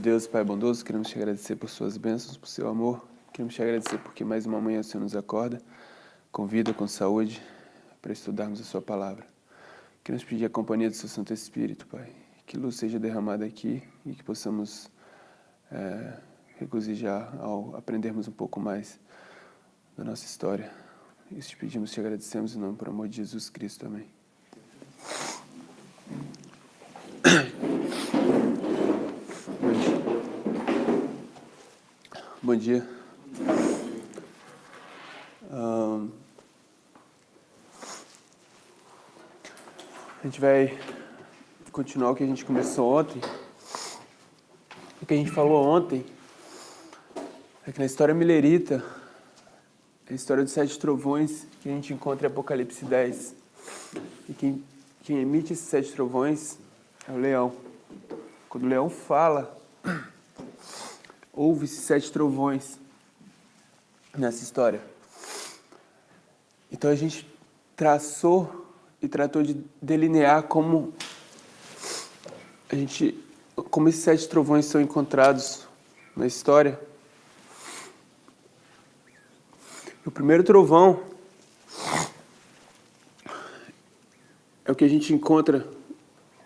Deus, Pai bondoso, queremos te agradecer por suas bênçãos, por seu amor. Queremos te agradecer porque mais uma manhã o Senhor nos acorda, com vida, com saúde, para estudarmos a sua palavra. Queremos pedir a companhia do seu Santo Espírito, Pai. Que luz seja derramada aqui e que possamos regozijar ao aprendermos um pouco mais da nossa história. Isso te pedimos, te agradecemos em nome, por amor de Jesus Cristo. Amém. Bom dia. A gente vai continuar o que a gente começou ontem. O que a gente falou ontem é que na história milerita, a história dos 7 trovões que a gente encontra em Apocalipse 10. E quem emite esses 7 trovões é o leão. Quando o leão fala, houve esses 7 trovões nessa história. Então a gente traçou e tratou de delinear como esses 7 trovões são encontrados na história. O primeiro trovão é o que a gente encontra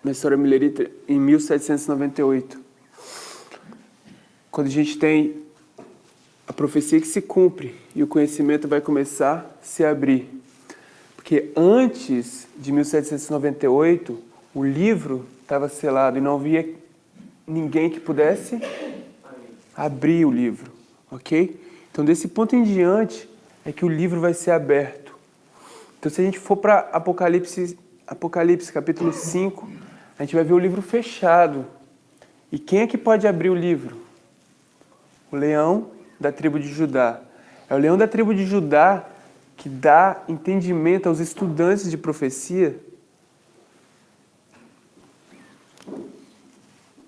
na história milerita em 1798. Quando a gente tem a profecia que se cumpre e o conhecimento vai começar a se abrir. Porque antes de 1798, o livro estava selado e não havia ninguém que pudesse abrir o livro, ok? Então, desse ponto em diante, é que o livro vai ser aberto. Então, se a gente for para Apocalipse capítulo 5, a gente vai ver o livro fechado. E quem é que pode abrir o livro? O leão da tribo de Judá. É o leão da tribo de Judá que dá entendimento aos estudantes de profecia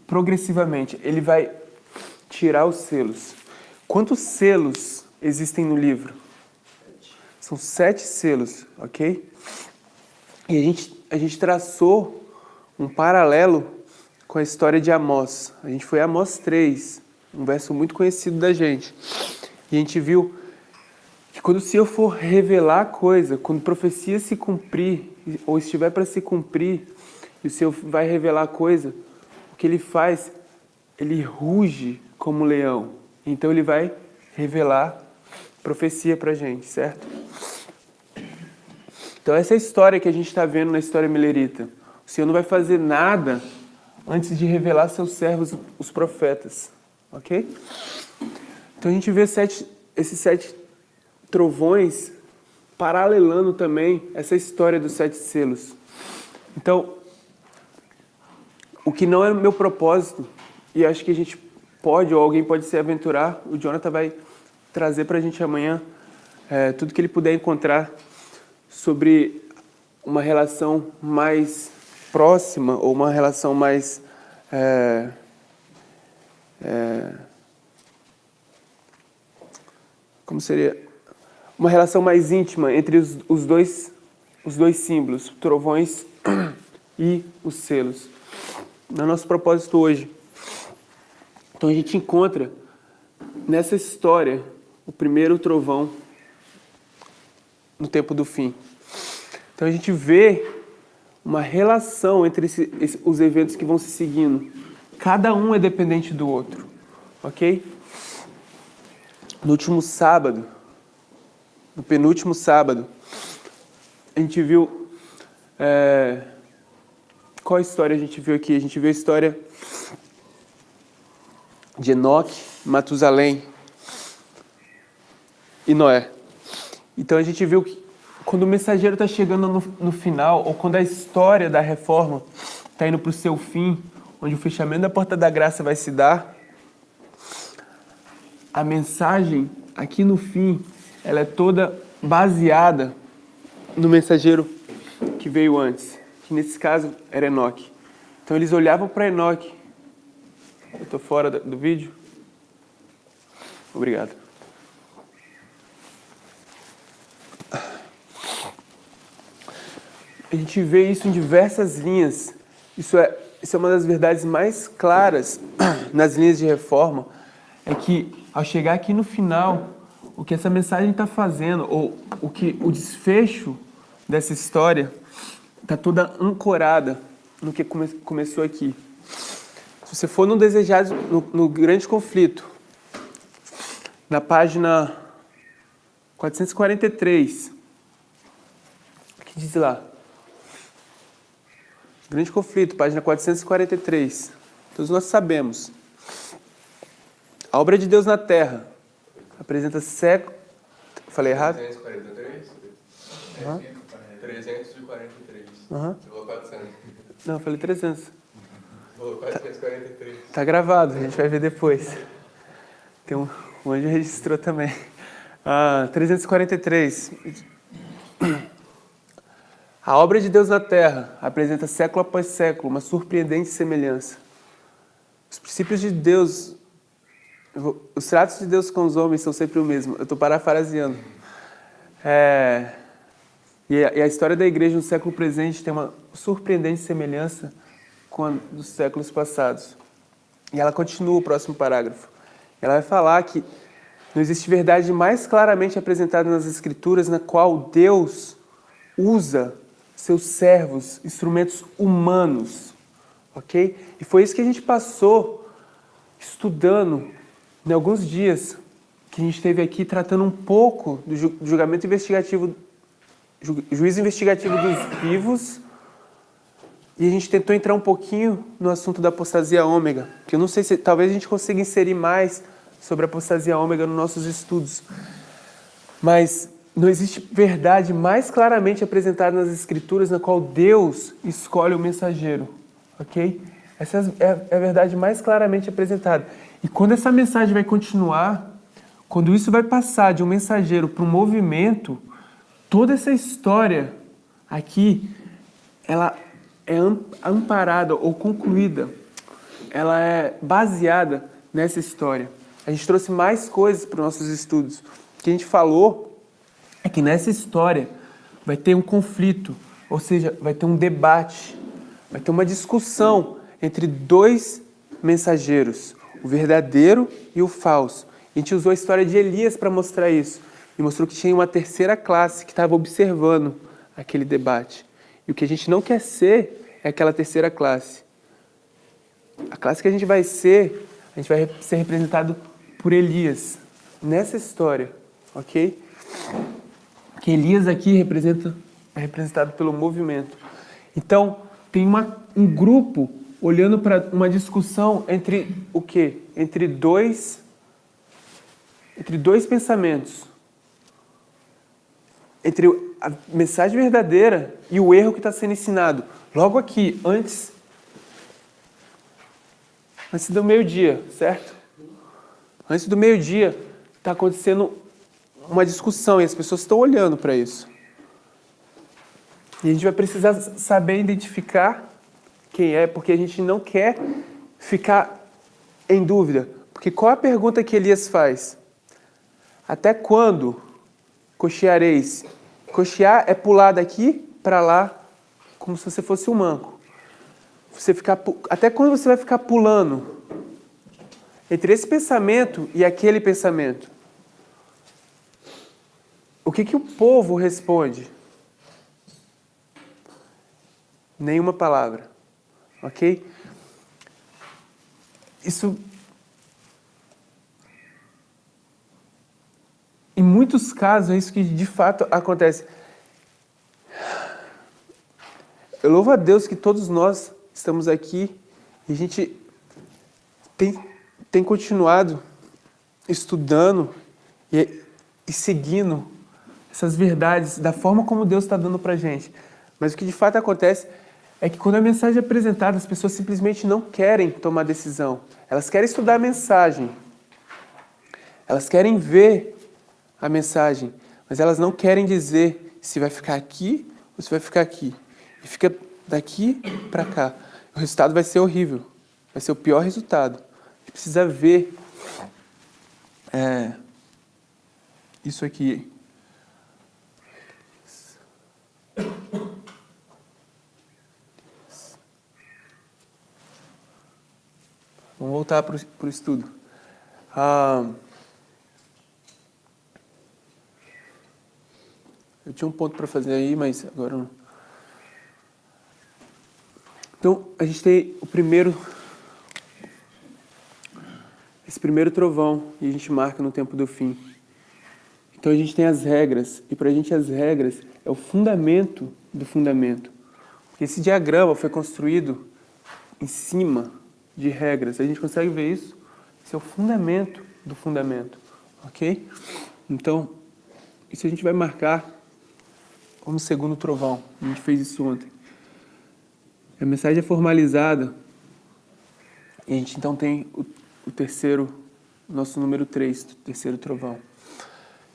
progressivamente. Ele vai tirar os selos. Quantos selos existem no livro? São 7 selos, ok? E a gente traçou um paralelo com a história de Amós. A gente foi a Amós 3, um verso muito conhecido da gente. E a gente viu que quando o Senhor for revelar a coisa, quando profecia se cumprir, ou estiver para se cumprir, e o Senhor vai revelar a coisa, o que ele faz? Ele ruge como um leão. Então ele vai revelar profecia para a gente, certo? Então essa é a história que a gente está vendo na história milerita. O Senhor não vai fazer nada antes de revelar seus servos, os profetas. Ok? Então a gente vê esses 7 trovões paralelando também essa história dos 7 selos. Então, o que não é o meu propósito, e acho que a gente pode, ou alguém pode se aventurar, o Jonathan vai trazer para a gente amanhã tudo que ele puder encontrar sobre uma relação mais próxima, ou uma relação mais como seria? Uma relação mais íntima entre os dois símbolos, trovões e os selos. No nosso propósito hoje. Então a gente encontra nessa história o primeiro trovão no tempo do fim. Então a gente vê uma relação entre os eventos que vão se seguindo. Cada um é dependente do outro, ok? No penúltimo sábado, a gente viu... qual história a gente viu aqui? A gente viu a história de Enoque, Matusalém e Noé. Então a gente viu que quando o mensageiro está chegando no final, ou quando a história da reforma está indo para o seu fim, onde o fechamento da porta da graça vai se dar, a mensagem aqui no fim, ela é toda baseada no mensageiro que veio antes, que nesse caso era Enoque. Então eles olhavam para Enoque. Eu estou fora do vídeo? Obrigado. A gente vê isso em diversas linhas. Isso é uma das verdades mais claras nas linhas de reforma, é que ao chegar aqui no final, o que essa mensagem está fazendo, ou o desfecho dessa história, está toda ancorada no que começou aqui. Se você for no Desejados, no Grande Conflito, na página 443, o que diz lá? Grande Conflito, página 443. Todos nós sabemos. A obra de Deus na Terra apresenta séculos... Falei errado? 343? 343. Uhum. Você falou 400. Não, eu falei 300. Você falou 443. Tá gravado, a gente vai ver depois. Tem o anjo registrou também. 343. A obra de Deus na Terra apresenta século após século uma surpreendente semelhança. Os princípios de Deus, os tratos de Deus com os homens são sempre o mesmo. Eu estou parafraseando. E a história da igreja no século presente tem uma surpreendente semelhança com a dos séculos passados. E ela continua o próximo parágrafo. Ela vai falar que não existe verdade mais claramente apresentada nas Escrituras na qual Deus usa seus servos, instrumentos humanos, ok? E foi isso que a gente passou estudando em alguns dias que a gente esteve aqui tratando um pouco do julgamento investigativo, juízo investigativo dos vivos, e a gente tentou entrar um pouquinho no assunto da apostasia ômega, que eu não sei se talvez a gente consiga inserir mais sobre a apostasia ômega nos nossos estudos. Mas não existe verdade mais claramente apresentada nas Escrituras na qual Deus escolhe o mensageiro, ok? Essa é a verdade mais claramente apresentada. E quando essa mensagem vai continuar, quando isso vai passar de um mensageiro para um movimento, toda essa história aqui, ela é amparada ou concluída, ela é baseada nessa história. A gente trouxe mais coisas para os nossos estudos. O que a gente falou é que nessa história vai ter um conflito, ou seja, vai ter um debate, vai ter uma discussão entre dois mensageiros, o verdadeiro e o falso. A gente usou a história de Elias para mostrar isso, e mostrou que tinha uma terceira classe que estava observando aquele debate. E o que a gente não quer ser é aquela terceira classe. A classe que a gente vai ser representado por Elias nessa história, ok? Que Elias aqui é representado pelo movimento. Então, tem um grupo olhando para uma discussão entre o quê? Entre dois pensamentos. Entre a mensagem verdadeira e o erro que está sendo ensinado. Logo aqui, antes do meio-dia, certo? Antes do meio-dia, está acontecendo uma discussão e as pessoas estão olhando para isso. E a gente vai precisar saber identificar quem é, porque a gente não quer ficar em dúvida. Porque qual a pergunta que Elias faz? Até quando cocheareis? Cochear é pular daqui para lá, como se você fosse um manco. Até quando você vai ficar pulando entre esse pensamento e aquele pensamento? O que o povo responde? Nenhuma palavra. Ok? Isso, em muitos casos, é isso que de fato acontece. Eu louvo a Deus que todos nós estamos aqui e a gente tem continuado estudando e seguindo essas verdades da forma como Deus está dando para a gente. Mas o que de fato acontece é que quando a mensagem é apresentada, as pessoas simplesmente não querem tomar decisão. Elas querem estudar a mensagem. Elas querem ver a mensagem, mas elas não querem dizer se vai ficar aqui ou se vai ficar aqui. E fica daqui para cá. O resultado vai ser horrível. Vai ser o pior resultado. A gente precisa ver isso aqui. Vamos voltar para o estudo. Eu tinha um ponto para fazer aí, mas agora não. Então, a gente tem esse primeiro trovão, e a gente marca no tempo do fim. Então, a gente tem as regras, e para a gente as regras é o fundamento do fundamento. Porque esse diagrama foi construído em cima de regras. A gente consegue ver isso? Esse é o fundamento do fundamento, ok? Então, isso a gente vai marcar como segundo trovão. A gente fez isso ontem. A mensagem é formalizada e a gente então tem o terceiro, nosso número 3, o terceiro trovão.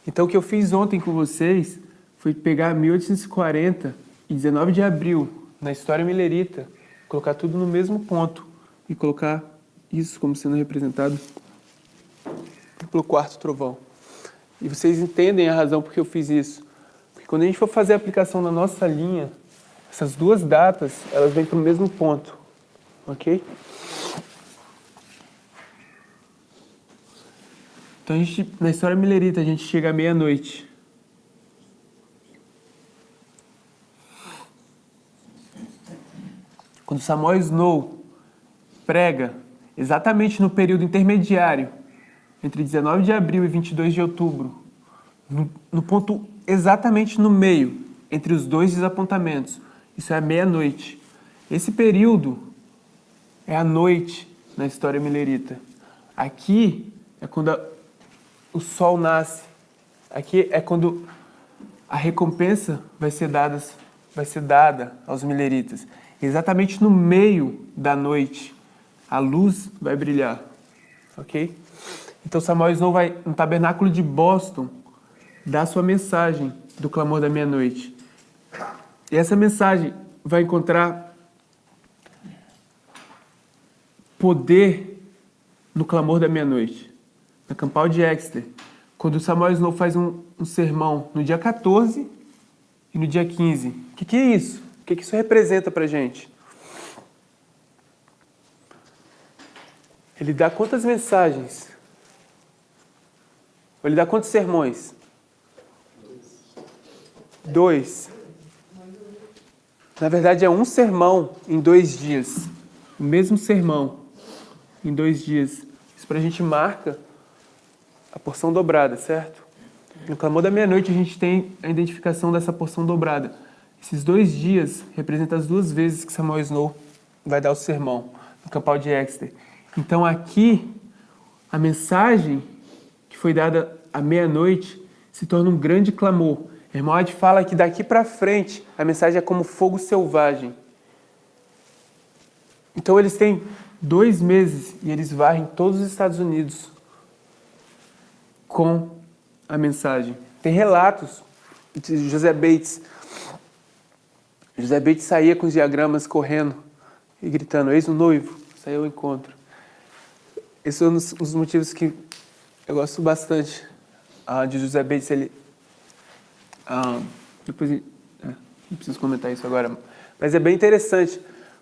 Então o que eu fiz ontem com vocês foi pegar 1840 e 19 de abril na história milerita, colocar tudo no mesmo ponto e colocar isso como sendo representado pelo quarto trovão. E vocês entendem a razão por que eu fiz isso. Porque quando a gente for fazer a aplicação na nossa linha, essas duas datas, elas vêm para o mesmo ponto, ok? Então, na história milerita, a gente chega à meia-noite. Quando Samuel Snow prega exatamente no período intermediário, entre 19 de abril e 22 de outubro, no ponto exatamente no meio, entre os dois desapontamentos, isso é a meia-noite. Esse período é a noite na história milerita. Aqui é quando o sol nasce. Aqui é quando a recompensa vai ser dada aos mileritas. Exatamente no meio da noite, a luz vai brilhar. Ok? Então Samuel Snow vai no tabernáculo de Boston dar sua mensagem do clamor da meia-noite. E essa mensagem vai encontrar poder no clamor da meia-noite. Na Campal de Exeter, quando Samuel Snow faz um sermão no dia 14 e no dia 15. O que é isso? O que isso representa pra gente? Ele dá quantas mensagens? Ele dá quantos sermões? 2. Na verdade, é um sermão em 2 dias. O mesmo sermão em 2 dias. Isso pra gente marca a porção dobrada, certo? No clamor da meia-noite, a gente tem a identificação dessa porção dobrada. Esses 2 dias representam as 2 vezes que Samuel Snow vai dar o sermão no Campal de Exeter. Então, aqui, a mensagem que foi dada à meia-noite se torna um grande clamor. Hermod fala que daqui para frente a mensagem é como fogo selvagem. Então eles têm 2 meses e eles varrem todos os Estados Unidos com a mensagem. Tem relatos de José Bates. José Bates saía com os diagramas correndo e gritando: "Eis o noivo", saiu ao encontro. Esse é um dos motivos que eu gosto bastante de José Bates. Ele depois não preciso comentar isso agora, mas é bem interessante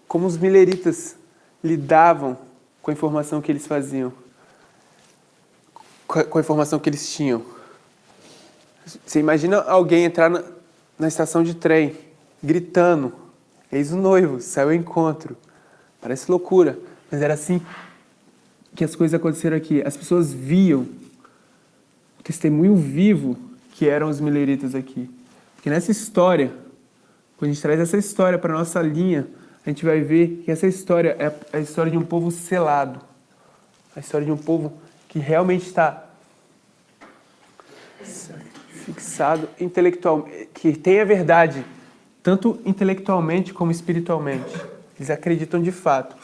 como os mileritas lidavam com a informação que eles faziam, com a informação que eles tinham. Você imagina alguém entrar na estação de trem gritando: "Eis o noivo, saiu ao encontro". Parece loucura, mas era assim que as coisas aconteceram aqui. As pessoas viam o testemunho vivo que eram os mileritas aqui. Porque nessa história, quando a gente traz essa história para a nossa linha, a gente vai ver que essa história é a história de um povo selado. A história de um povo que realmente está fixado intelectualmente, que tem a verdade, tanto intelectualmente como espiritualmente. Eles acreditam de fato.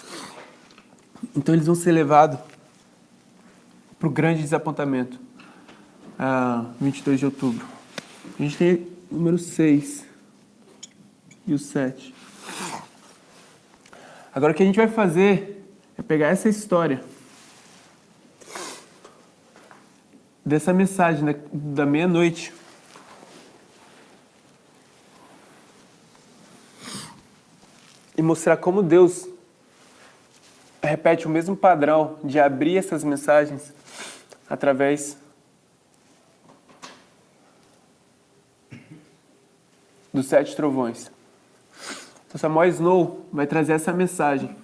Então eles vão ser levados para o grande desapontamento. 22 de outubro. A gente tem o número 6 e o 7. Agora o que a gente vai fazer é pegar essa história dessa mensagem da meia-noite e mostrar como Deus repete o mesmo padrão de abrir essas mensagens através dos 7 trovões. Então Samuel Snow vai trazer essa mensagem,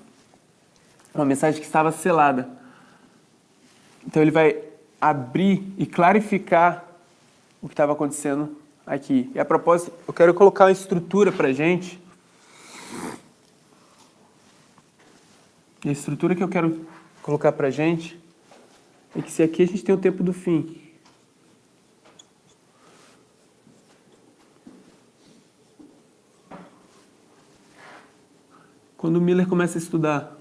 uma mensagem que estava selada. Então ele vai abrir e clarificar o que estava acontecendo aqui. E a propósito, eu quero colocar uma estrutura para a gente. E a estrutura que eu quero colocar para a gente é que se aqui a gente tem o tempo do fim, quando o Miller começa a estudar,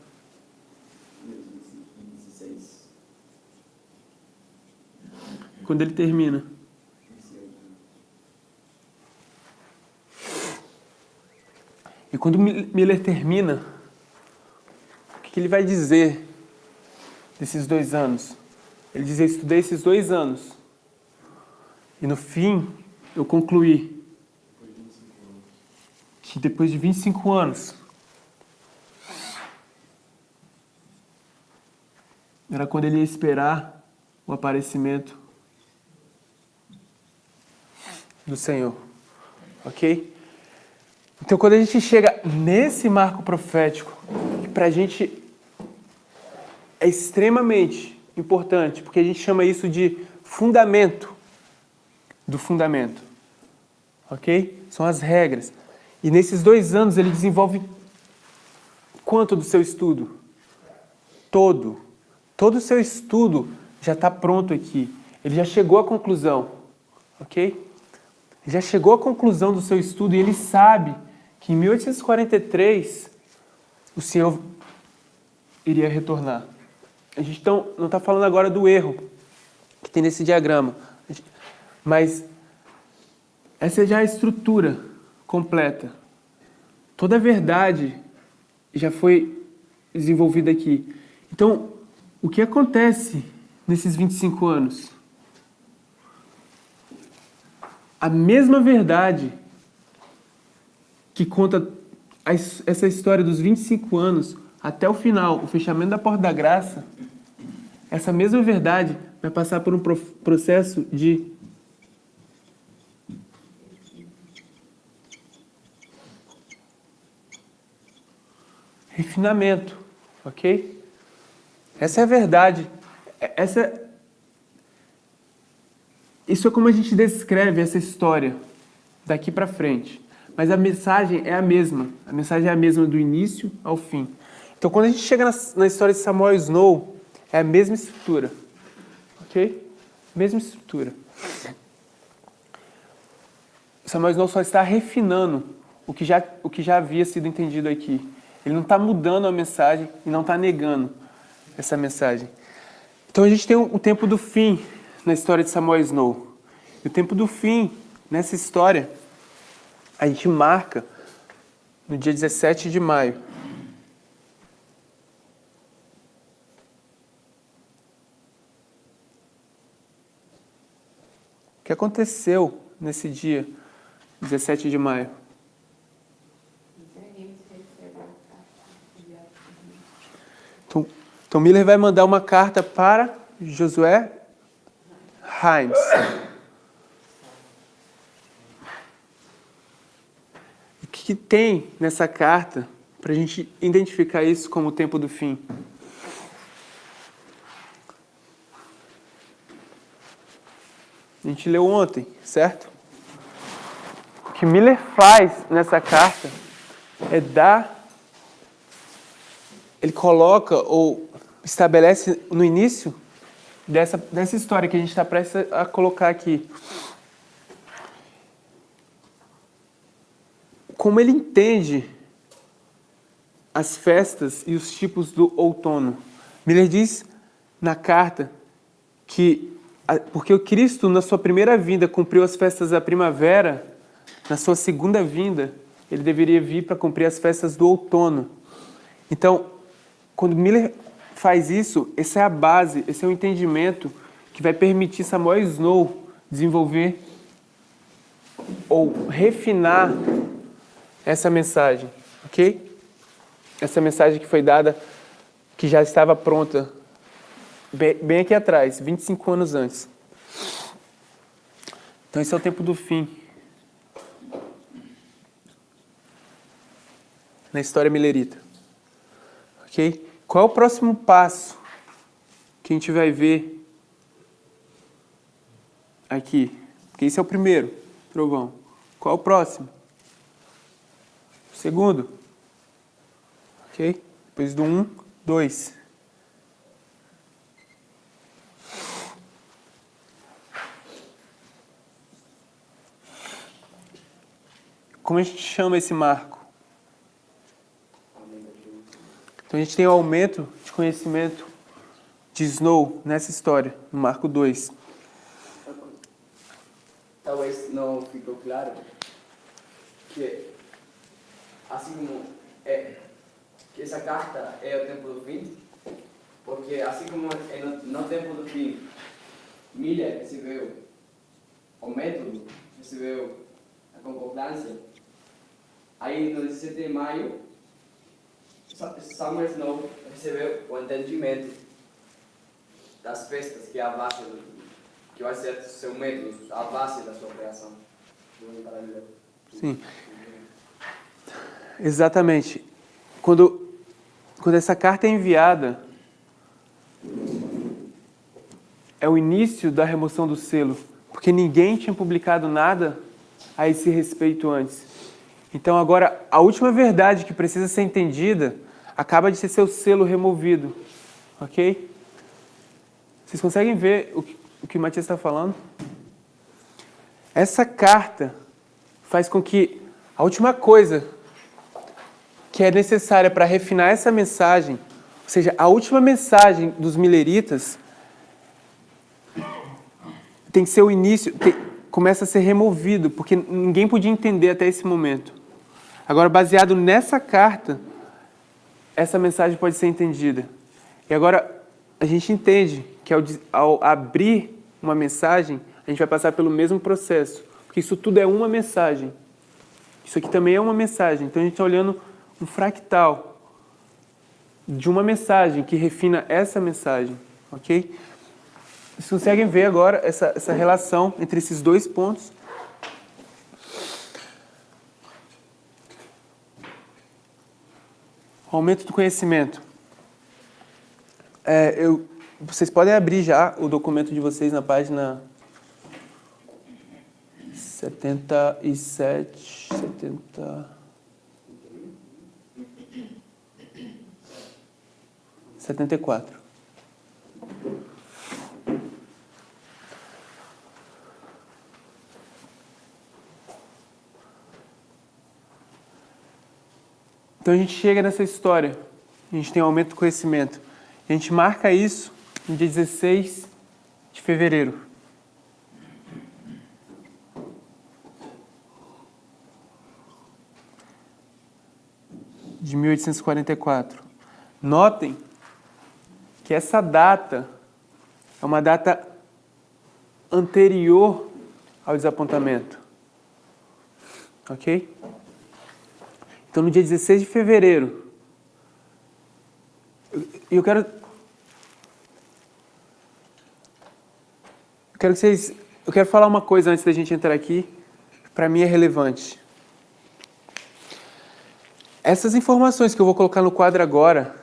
quando ele termina, e quando o Miller termina, o que ele vai dizer desses 2 anos? Ele diz: eu estudei esses 2 anos e no fim eu concluí que depois de 25 anos era quando ele ia esperar o aparecimento do Senhor. Ok? Então, quando a gente chega nesse marco profético, que pra gente é extremamente importante, porque a gente chama isso de fundamento do fundamento. Ok? São as regras. E nesses 2 anos ele desenvolve quanto do seu estudo? Todo. Todo o seu estudo já está pronto aqui. Ele já chegou à conclusão. Ok? Ele já chegou à conclusão do seu estudo e ele sabe que em 1843 o Senhor iria retornar. A gente não está falando agora do erro que tem nesse diagrama, mas essa é já a estrutura completa. Toda a verdade já foi desenvolvida aqui. Então, o que acontece nesses 25 anos? A mesma verdade que conta essa história dos 25 anos até o final, o fechamento da porta da graça, essa mesma verdade vai passar por um processo de refinamento, ok? Essa é a verdade. Isso é como a gente descreve essa história daqui para frente. Mas a mensagem é a mesma. A mensagem é a mesma do início ao fim. Então, quando a gente chega na história de Samuel Snow, é a mesma estrutura. Ok? Mesma estrutura. Samuel Snow só está refinando o que já havia sido entendido aqui. Ele não está mudando a mensagem e não está negando essa mensagem. Então, a gente tem o tempo do fim na história de Samuel Snow. E o tempo do fim, nessa história, a gente marca no dia 17 de maio. O que aconteceu nesse dia, 17 de maio? Então Miller vai mandar uma carta para Josué Himes. O que tem nessa carta para a gente identificar isso como o tempo do fim? A gente leu ontem, certo? O que Miller faz nessa carta é ele coloca ou estabelece no início dessa história que a gente está prestes a colocar aqui, como ele entende as festas e os tipos do outono. Miller diz na carta que porque o Cristo, na sua primeira vinda, cumpriu as festas da primavera, na sua segunda vinda, ele deveria vir para cumprir as festas do outono. Então, quando Miller faz isso, essa é a base, esse é o entendimento que vai permitir Samuel Snow desenvolver ou refinar essa mensagem, ok? Essa mensagem que foi dada que já estava pronta bem aqui atrás, 25 anos antes. Então esse é o tempo do fim. Na história milerita. Ok? Qual é o próximo passo que a gente vai ver aqui? Porque esse é o primeiro trovão. Qual é o próximo? O segundo. Ok? Depois do 1, 2. Como a gente chama esse marco? Então a gente tem o aumento de conhecimento de Snow nessa história, no marco 2. Talvez não ficou claro que, assim como que essa carta é o tempo do fim, porque assim como no tempo do fim, Miller recebeu o método, recebeu a concordância, aí no 17 de maio, Summer Snow recebeu o entendimento das festas, que é a base que vai ser seu método, a base da sua criação. Sim. Exatamente. Quando essa carta é enviada, é o início da remoção do selo, porque ninguém tinha publicado nada a esse respeito antes. Então agora, a última verdade que precisa ser entendida acaba de ser seu selo removido. Ok? Vocês conseguem ver o que o Matias está falando? Essa carta faz com que a última coisa que é necessária para refinar essa mensagem, ou seja, a última mensagem dos mileritas, tem que ser o início, começa a ser removido, porque ninguém podia entender até esse momento. Agora, baseado nessa carta, essa mensagem pode ser entendida. E agora, a gente entende que ao abrir uma mensagem, a gente vai passar pelo mesmo processo, porque isso tudo é uma mensagem. Isso aqui também é uma mensagem. Então, a gente está olhando um fractal de uma mensagem que refina essa mensagem. Ok? Vocês conseguem ver agora essa relação entre esses dois pontos? O aumento do conhecimento. Vocês podem abrir já o documento de vocês na página 77, 74. Então a gente chega nessa história, a gente tem um aumento do conhecimento. A gente marca isso no dia 16 de fevereiro. De 1844. Notem que essa data é uma data anterior ao desapontamento. Ok? Então, no dia 16 de fevereiro, eu quero falar uma coisa antes da gente entrar aqui, que para mim é relevante. Essas informações que eu vou colocar no quadro agora,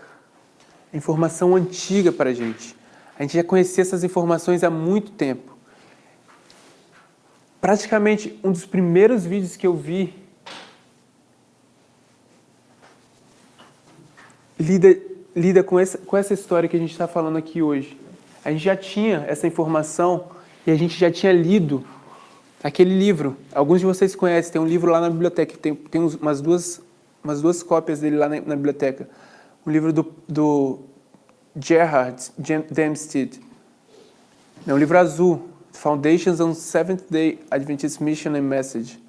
é informação antiga para a gente. A gente já conhecia essas informações há muito tempo. Praticamente, um dos primeiros vídeos que eu vi lida com essa história que a gente está falando aqui hoje. A gente já tinha essa informação e a gente já tinha lido aquele livro. Alguns de vocês conhecem, tem um livro lá na biblioteca, tem umas duas cópias dele lá na biblioteca. O livro do Gerhard Dempsted. É um livro azul, Foundations on Seventh-day Adventist Mission and Message.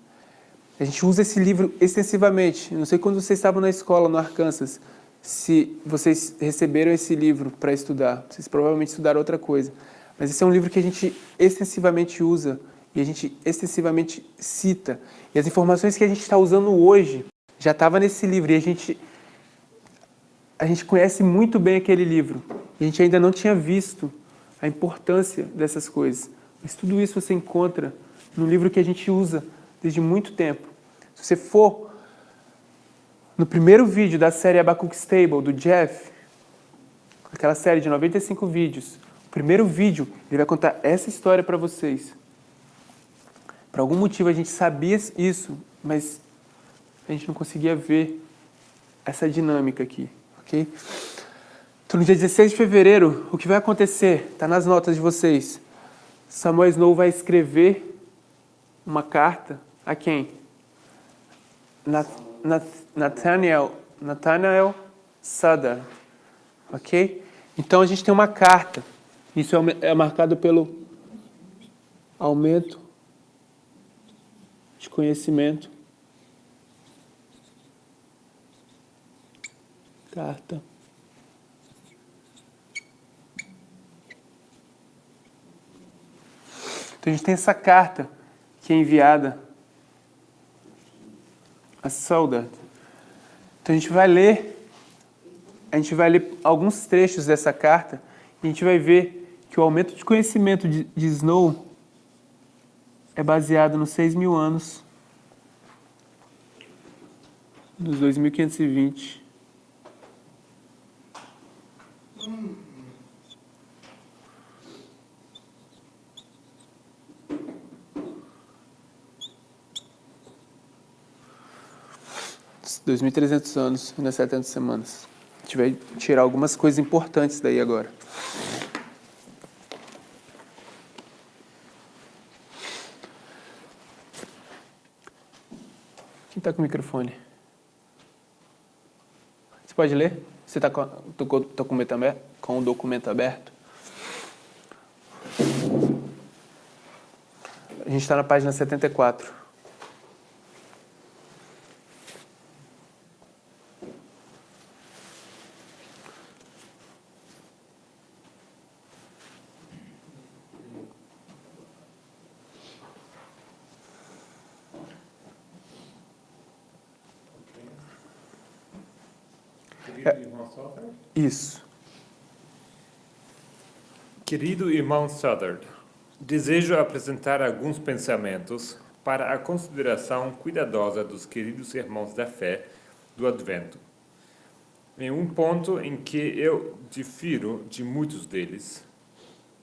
A gente usa esse livro extensivamente. Não sei quando vocês estavam na escola, no Arkansas, se vocês receberam esse livro para estudar. Vocês provavelmente estudaram outra coisa. Mas esse é um livro que a gente extensivamente usa e a gente extensivamente cita. E as informações que a gente está usando hoje já estavam nesse livro. E a gente a gente conhece muito bem aquele livro. E a gente ainda não tinha visto a importância dessas coisas. Mas tudo isso você encontra no livro que a gente usa desde muito tempo. Se você for no primeiro vídeo da série Habakkuk Stable, do Jeff, aquela série de 95 vídeos, o primeiro vídeo, ele vai contar essa história para vocês. Por algum motivo a gente sabia isso, mas a gente não conseguia ver essa dinâmica aqui, ok? Então, no dia 16 de fevereiro, o que vai acontecer? Está nas notas de vocês. Samuel Snow vai escrever uma carta a quem? Nathaniel Sutter, ok? Então, a gente tem uma carta. Isso é marcado pelo aumento de conhecimento. Carta. Então a gente tem essa carta que é enviada a Sutter. Então a gente vai ler alguns trechos dessa carta e a gente vai ver que o aumento de conhecimento de Snow é baseado nos 6.000 anos, dos 2.520. Os 2.300 anos nas 70 semanas. A gente vai tirar algumas coisas importantes daí agora. Quem está com o microfone? Você pode ler? Você está com o documento aberto? A gente está na página 74. Isso. Querido irmão Sutter, desejo apresentar alguns pensamentos para a consideração cuidadosa dos queridos irmãos da fé do Advento. Em um ponto em que eu difiro de muitos deles,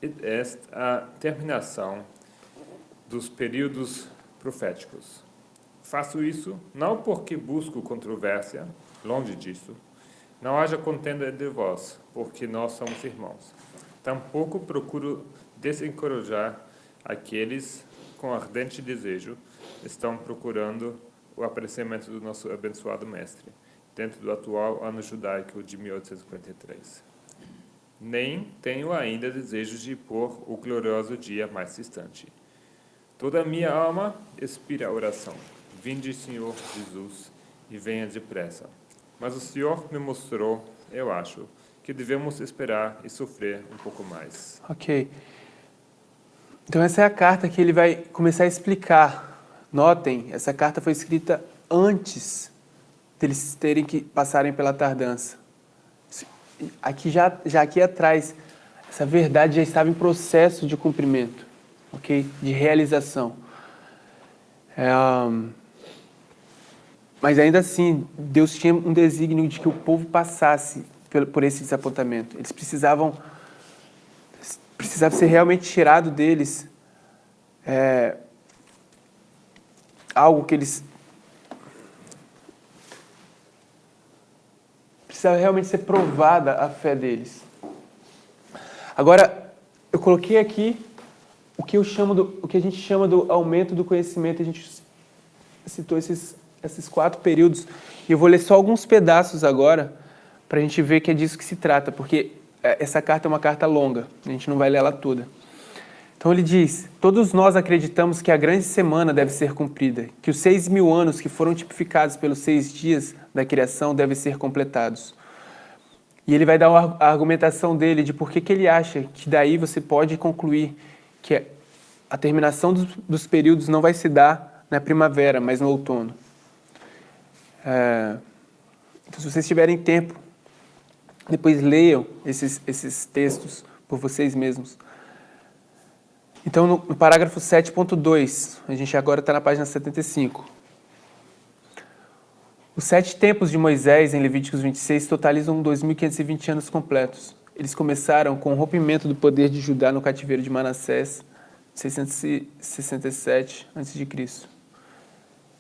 é a terminação dos períodos proféticos. Faço isso não porque busco controvérsia, longe disso. Não haja contenda entre vós, porque nós somos irmãos. Tampouco procuro desencorajar aqueles com ardente desejo estão procurando o aparecimento do nosso abençoado mestre, dentro do atual ano judaico de 1853. Nem tenho ainda desejo de pôr o glorioso dia mais distante. Toda a minha alma expira a oração. Vinde, Senhor Jesus, e venha depressa. Mas o Senhor me mostrou, eu acho, que devemos esperar e sofrer um pouco mais. Ok. Então essa é a carta que ele vai começar a explicar. Notem, essa carta foi escrita antes deles terem que passarem pela tardança. Aqui já aqui atrás, essa verdade já estava em processo de cumprimento, ok? De realização. Mas ainda assim, Deus tinha um desígnio de que o povo passasse por esse desapontamento. Eles precisavam ser realmente tirado deles algo que eles... Precisava realmente ser provada a fé deles. Agora, eu coloquei aqui o que a gente chama do aumento do conhecimento. A gente citou esses 4 períodos. E eu vou ler só alguns pedaços agora, para a gente ver que é disso que se trata, porque essa carta é uma carta longa, a gente não vai ler ela toda. Então ele diz: todos nós acreditamos que a grande semana deve ser cumprida, que os 6.000 anos que foram tipificados pelos 6 dias da criação devem ser completados. E ele vai dar a argumentação dele de por que ele acha que daí você pode concluir que a terminação dos períodos não vai se dar na primavera, mas no outono. Então, se vocês tiverem tempo, Depois leiam esses textos por vocês mesmos. Então, no parágrafo 7.2, a gente agora está na página 75. Os 7 tempos de Moisés, em Levíticos 26, totalizam 2.520 anos completos. Eles começaram com o rompimento do poder de Judá no cativeiro de Manassés, 667 a.C.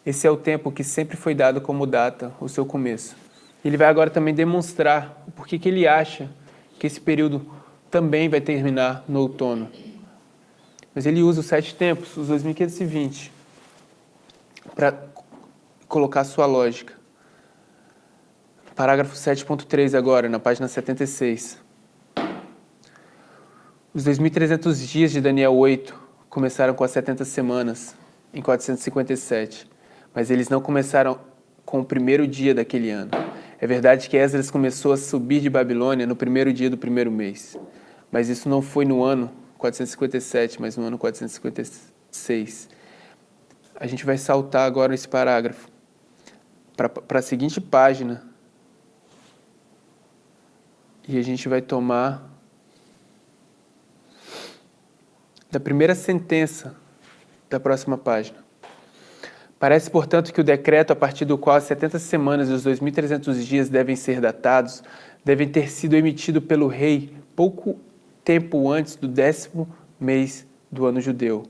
Esse é o tempo que sempre foi dado como data, o seu começo. Ele vai agora também demonstrar o porquê que ele acha que esse período também vai terminar no outono. Mas ele usa os 7 tempos, os 2.520, para colocar sua lógica. Parágrafo 7.3 agora, na página 76. Os 2.300 dias de Daniel 8 começaram com as 70 semanas, em 457. Mas eles não começaram com o primeiro dia daquele ano. É verdade que Esdras começou a subir de Babilônia no primeiro dia do primeiro mês. Mas isso não foi no ano 457, mas no ano 456. A gente vai saltar agora esse parágrafo para a seguinte página. E a gente vai tomar da primeira sentença da próxima página. Parece, portanto, que o decreto a partir do qual as 70 semanas e os 2.300 dias devem ser datados, devem ter sido emitido pelo rei pouco tempo antes do 10º mês do ano judeu,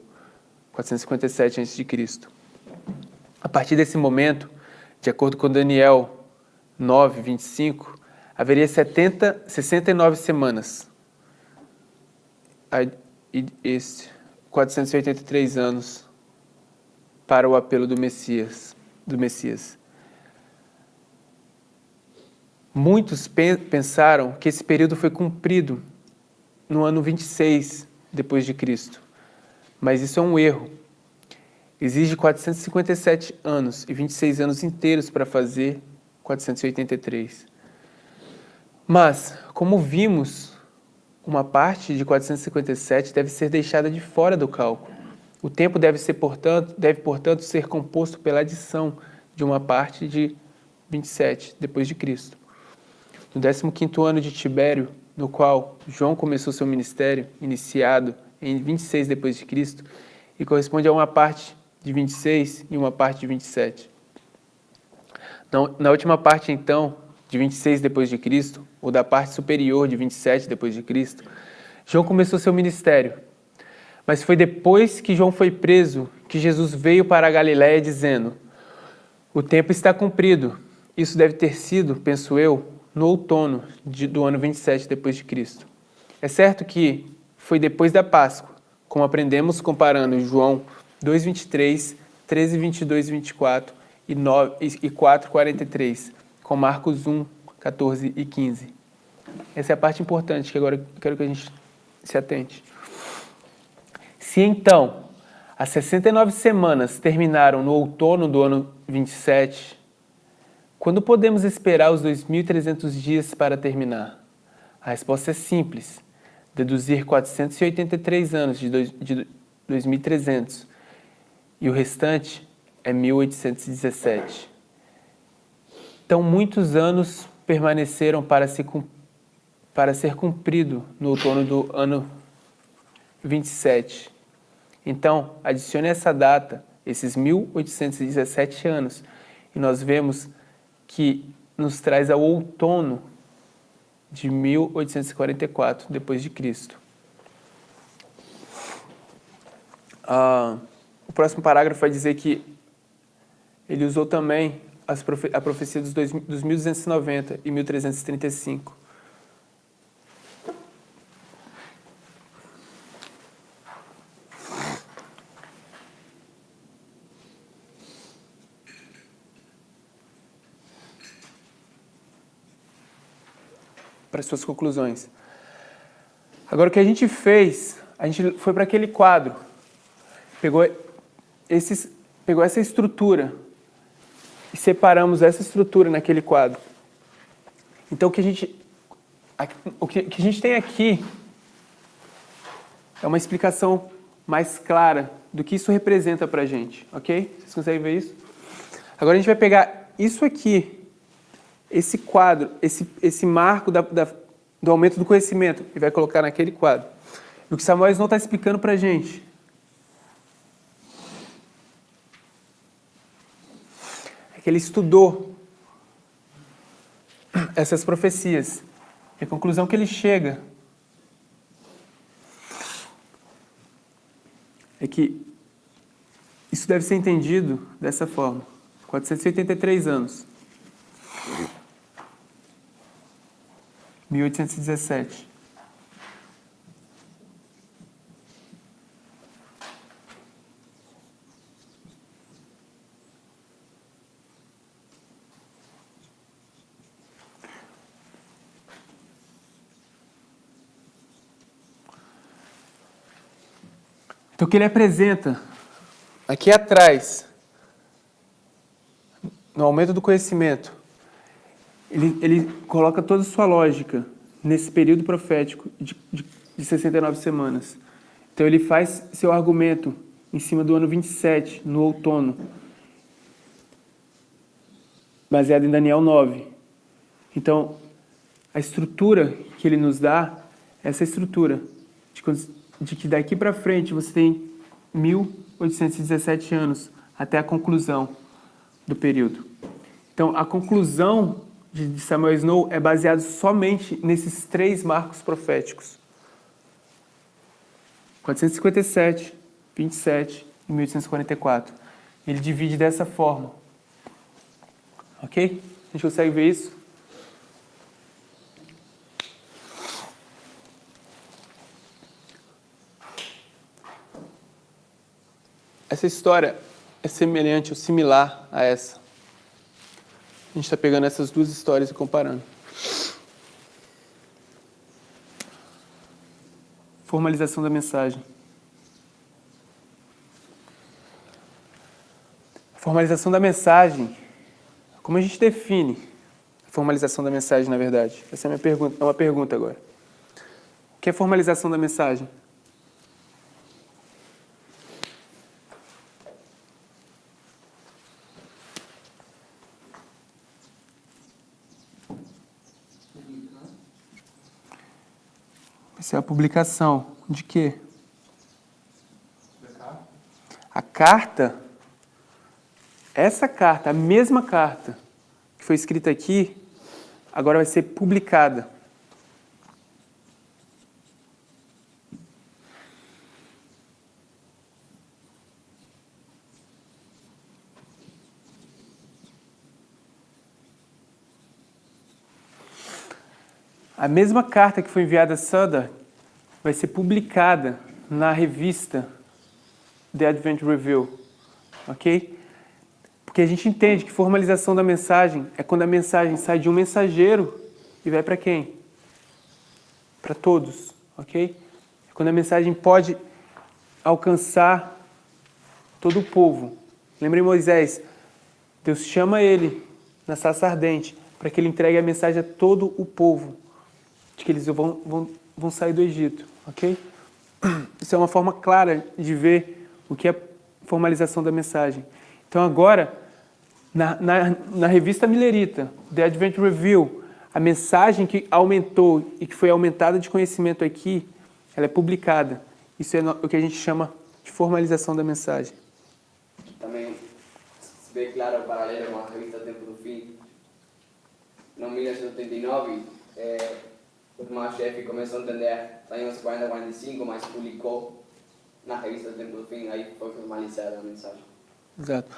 457 a.C. A partir desse momento, de acordo com Daniel 9, 25, haveria 69 semanas. E 483 anos para o apelo do Messias. Muitos pensaram que esse período foi cumprido no ano 26 depois de Cristo. Mas isso é um erro. Exige 457 anos e 26 anos inteiros para fazer 483. Mas, como vimos, uma parte de 457 deve ser deixada de fora do cálculo. O tempo deve, portanto, ser composto pela adição de uma parte de 27 depois de Cristo. No 15º ano de Tibério, no qual João começou seu ministério, iniciado em 26 depois de Cristo, e corresponde a uma parte de 26 e uma parte de 27. Na última parte, então, de 26 depois de Cristo, ou da parte superior de 27 depois de Cristo, João começou seu ministério. Mas foi depois que João foi preso que Jesus veio para a Galiléia dizendo: o tempo está cumprido. Isso deve ter sido, penso eu, no outono do ano 27 depois de Cristo. É certo que foi depois da Páscoa, como aprendemos comparando João 2:23, 13:22 e 24 e 4:43 com Marcos 1, 14 e 15. Essa é a parte importante que agora eu quero que a gente se atente. Se então as 69 semanas terminaram no outono do ano 27, quando podemos esperar os 2.300 dias para terminar? A resposta é simples. Deduzir 483 anos de 2.300 e o restante é 1817. Então, muitos anos permaneceram para ser cumprido no outono do ano 27. Então, adicione essa data, esses 1817 anos, e nós vemos que nos traz ao outono de 1844 depois de Cristo. O próximo parágrafo vai dizer que ele usou também a profecia dos 1290 e 1335. Para as suas conclusões. Agora, o que a gente fez, a gente foi para aquele quadro, pegou essa estrutura e separamos essa estrutura naquele quadro. Então, o que a gente tem aqui é uma explicação mais clara do que isso representa para a gente, ok? Vocês conseguem ver isso? Agora, a gente vai pegar isso aqui esse quadro, esse marco do aumento do conhecimento, e vai colocar naquele quadro. E o que Samuel Snow está explicando para a gente é que ele estudou essas profecias. E a conclusão que ele chega é que isso deve ser entendido dessa forma. 483 anos. 1817. Então, o que ele apresenta aqui atrás, no aumento do conhecimento, ele coloca toda a sua lógica nesse período profético de 69 semanas. Então, ele faz seu argumento em cima do ano 27, no outono, baseado em Daniel 9. Então, a estrutura que ele nos dá é essa estrutura de que daqui para frente você tem 1817 anos até a conclusão do período. Então, a conclusão de Samuel Snow é baseada somente nesses 3 marcos proféticos. 457, 27 e 1844. Ele divide dessa forma. Ok? A gente consegue ver isso? Essa história é semelhante ou similar a essa. A gente está pegando essas duas histórias e comparando. Formalização da mensagem. A formalização da mensagem. Como a gente define a formalização da mensagem, na verdade? Essa é a minha pergunta, é uma pergunta agora. O que é formalização da mensagem? Essa é a publicação de quê? A carta, essa carta, a mesma carta que foi escrita aqui, agora vai ser publicada. A mesma carta que foi enviada a Suda vai ser publicada na revista The Advent Review, ok? Porque a gente entende que formalização da mensagem é quando a mensagem sai de um mensageiro e vai para quem? Para todos, ok? É quando a mensagem pode alcançar todo o povo. Lembre Moisés, Deus chama ele na sarça ardente para que ele entregue a mensagem a todo o povo, de que eles vão sair do Egito, ok? Isso é uma forma clara de ver o que é formalização da mensagem. Então agora, na revista Millerita, The Advent Review, a mensagem que aumentou e que foi aumentada de conhecimento aqui, ela é publicada. Isso é o que a gente chama de formalização da mensagem. Também se vê claro o paralelo com a revista Tempo do Fim. No 1989, o irmão-chefe começou a entender lá em 1940-45, mas publicou na revista Tempo do Fim, aí foi formalizada a mensagem. Exato.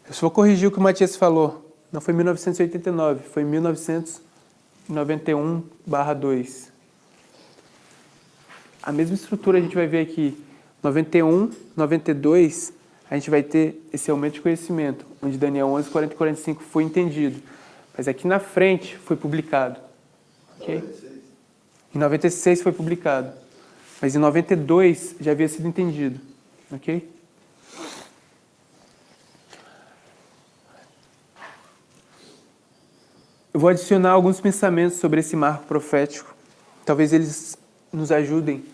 Eu só vou corrigir o que o Matias falou. Não foi 1989, foi 1991/2. A mesma estrutura a gente vai ver aqui. 91, 92, a gente vai ter esse aumento de conhecimento, onde Daniel 11, 40 e 45 foi entendido. Mas aqui na frente foi publicado. Ok? Em 96 foi publicado. Mas em 92 já havia sido entendido. Ok? Eu vou adicionar alguns pensamentos sobre esse marco profético. Talvez eles nos ajudem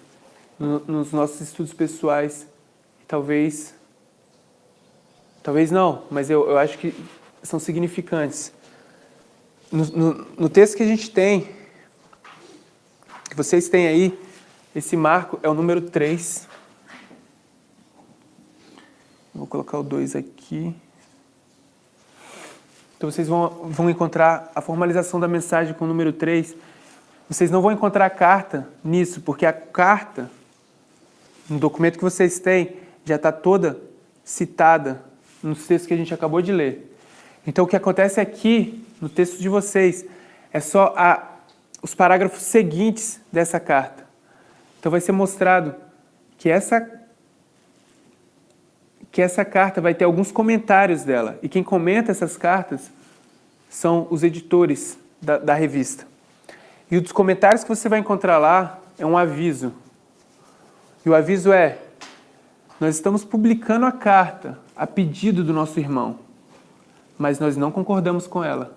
nos nossos estudos pessoais. Talvez não, mas eu acho que são significantes. no texto que a gente tem, que vocês têm aí, esse marco é o número 3. Vou colocar o 2 aqui. Então vocês vão encontrar a formalização da mensagem com o número 3. Vocês não vão encontrar a carta nisso, porque a carta, no documento que vocês têm, já está toda citada nos textos que a gente acabou de ler. Então o que acontece aqui, no texto de vocês, é só os parágrafos seguintes dessa carta. Então vai ser mostrado que essa carta vai ter alguns comentários dela. E quem comenta essas cartas são os editores da revista. E um dos comentários que você vai encontrar lá é um aviso. E o aviso é: nós estamos publicando a carta a pedido do nosso irmão, mas nós não concordamos com ela.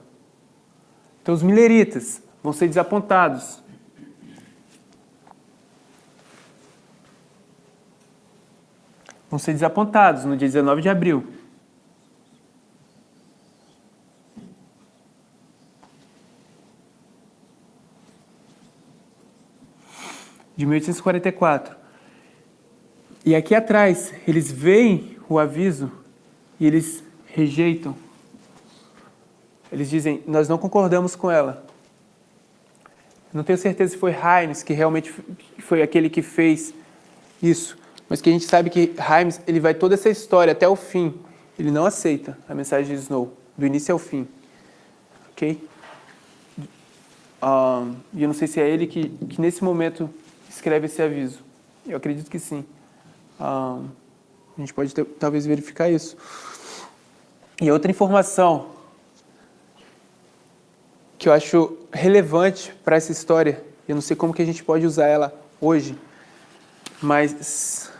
Então os mileritas vão ser desapontados. Vão ser desapontados no dia 19 de abril. De 1844. E aqui atrás, eles veem o aviso e eles rejeitam. Eles dizem: nós não concordamos com ela. Não tenho certeza se foi Heinz que realmente foi aquele que fez isso. Mas que a gente sabe que Heinz, ele vai toda essa história até o fim. Ele não aceita a mensagem de Snow, do início ao fim. Ok? E eu não sei se é ele que nesse momento escreve esse aviso. Eu acredito que sim. A gente pode talvez verificar isso. E outra informação que eu acho relevante para essa história, eu não sei como que a gente pode usar ela hoje, mas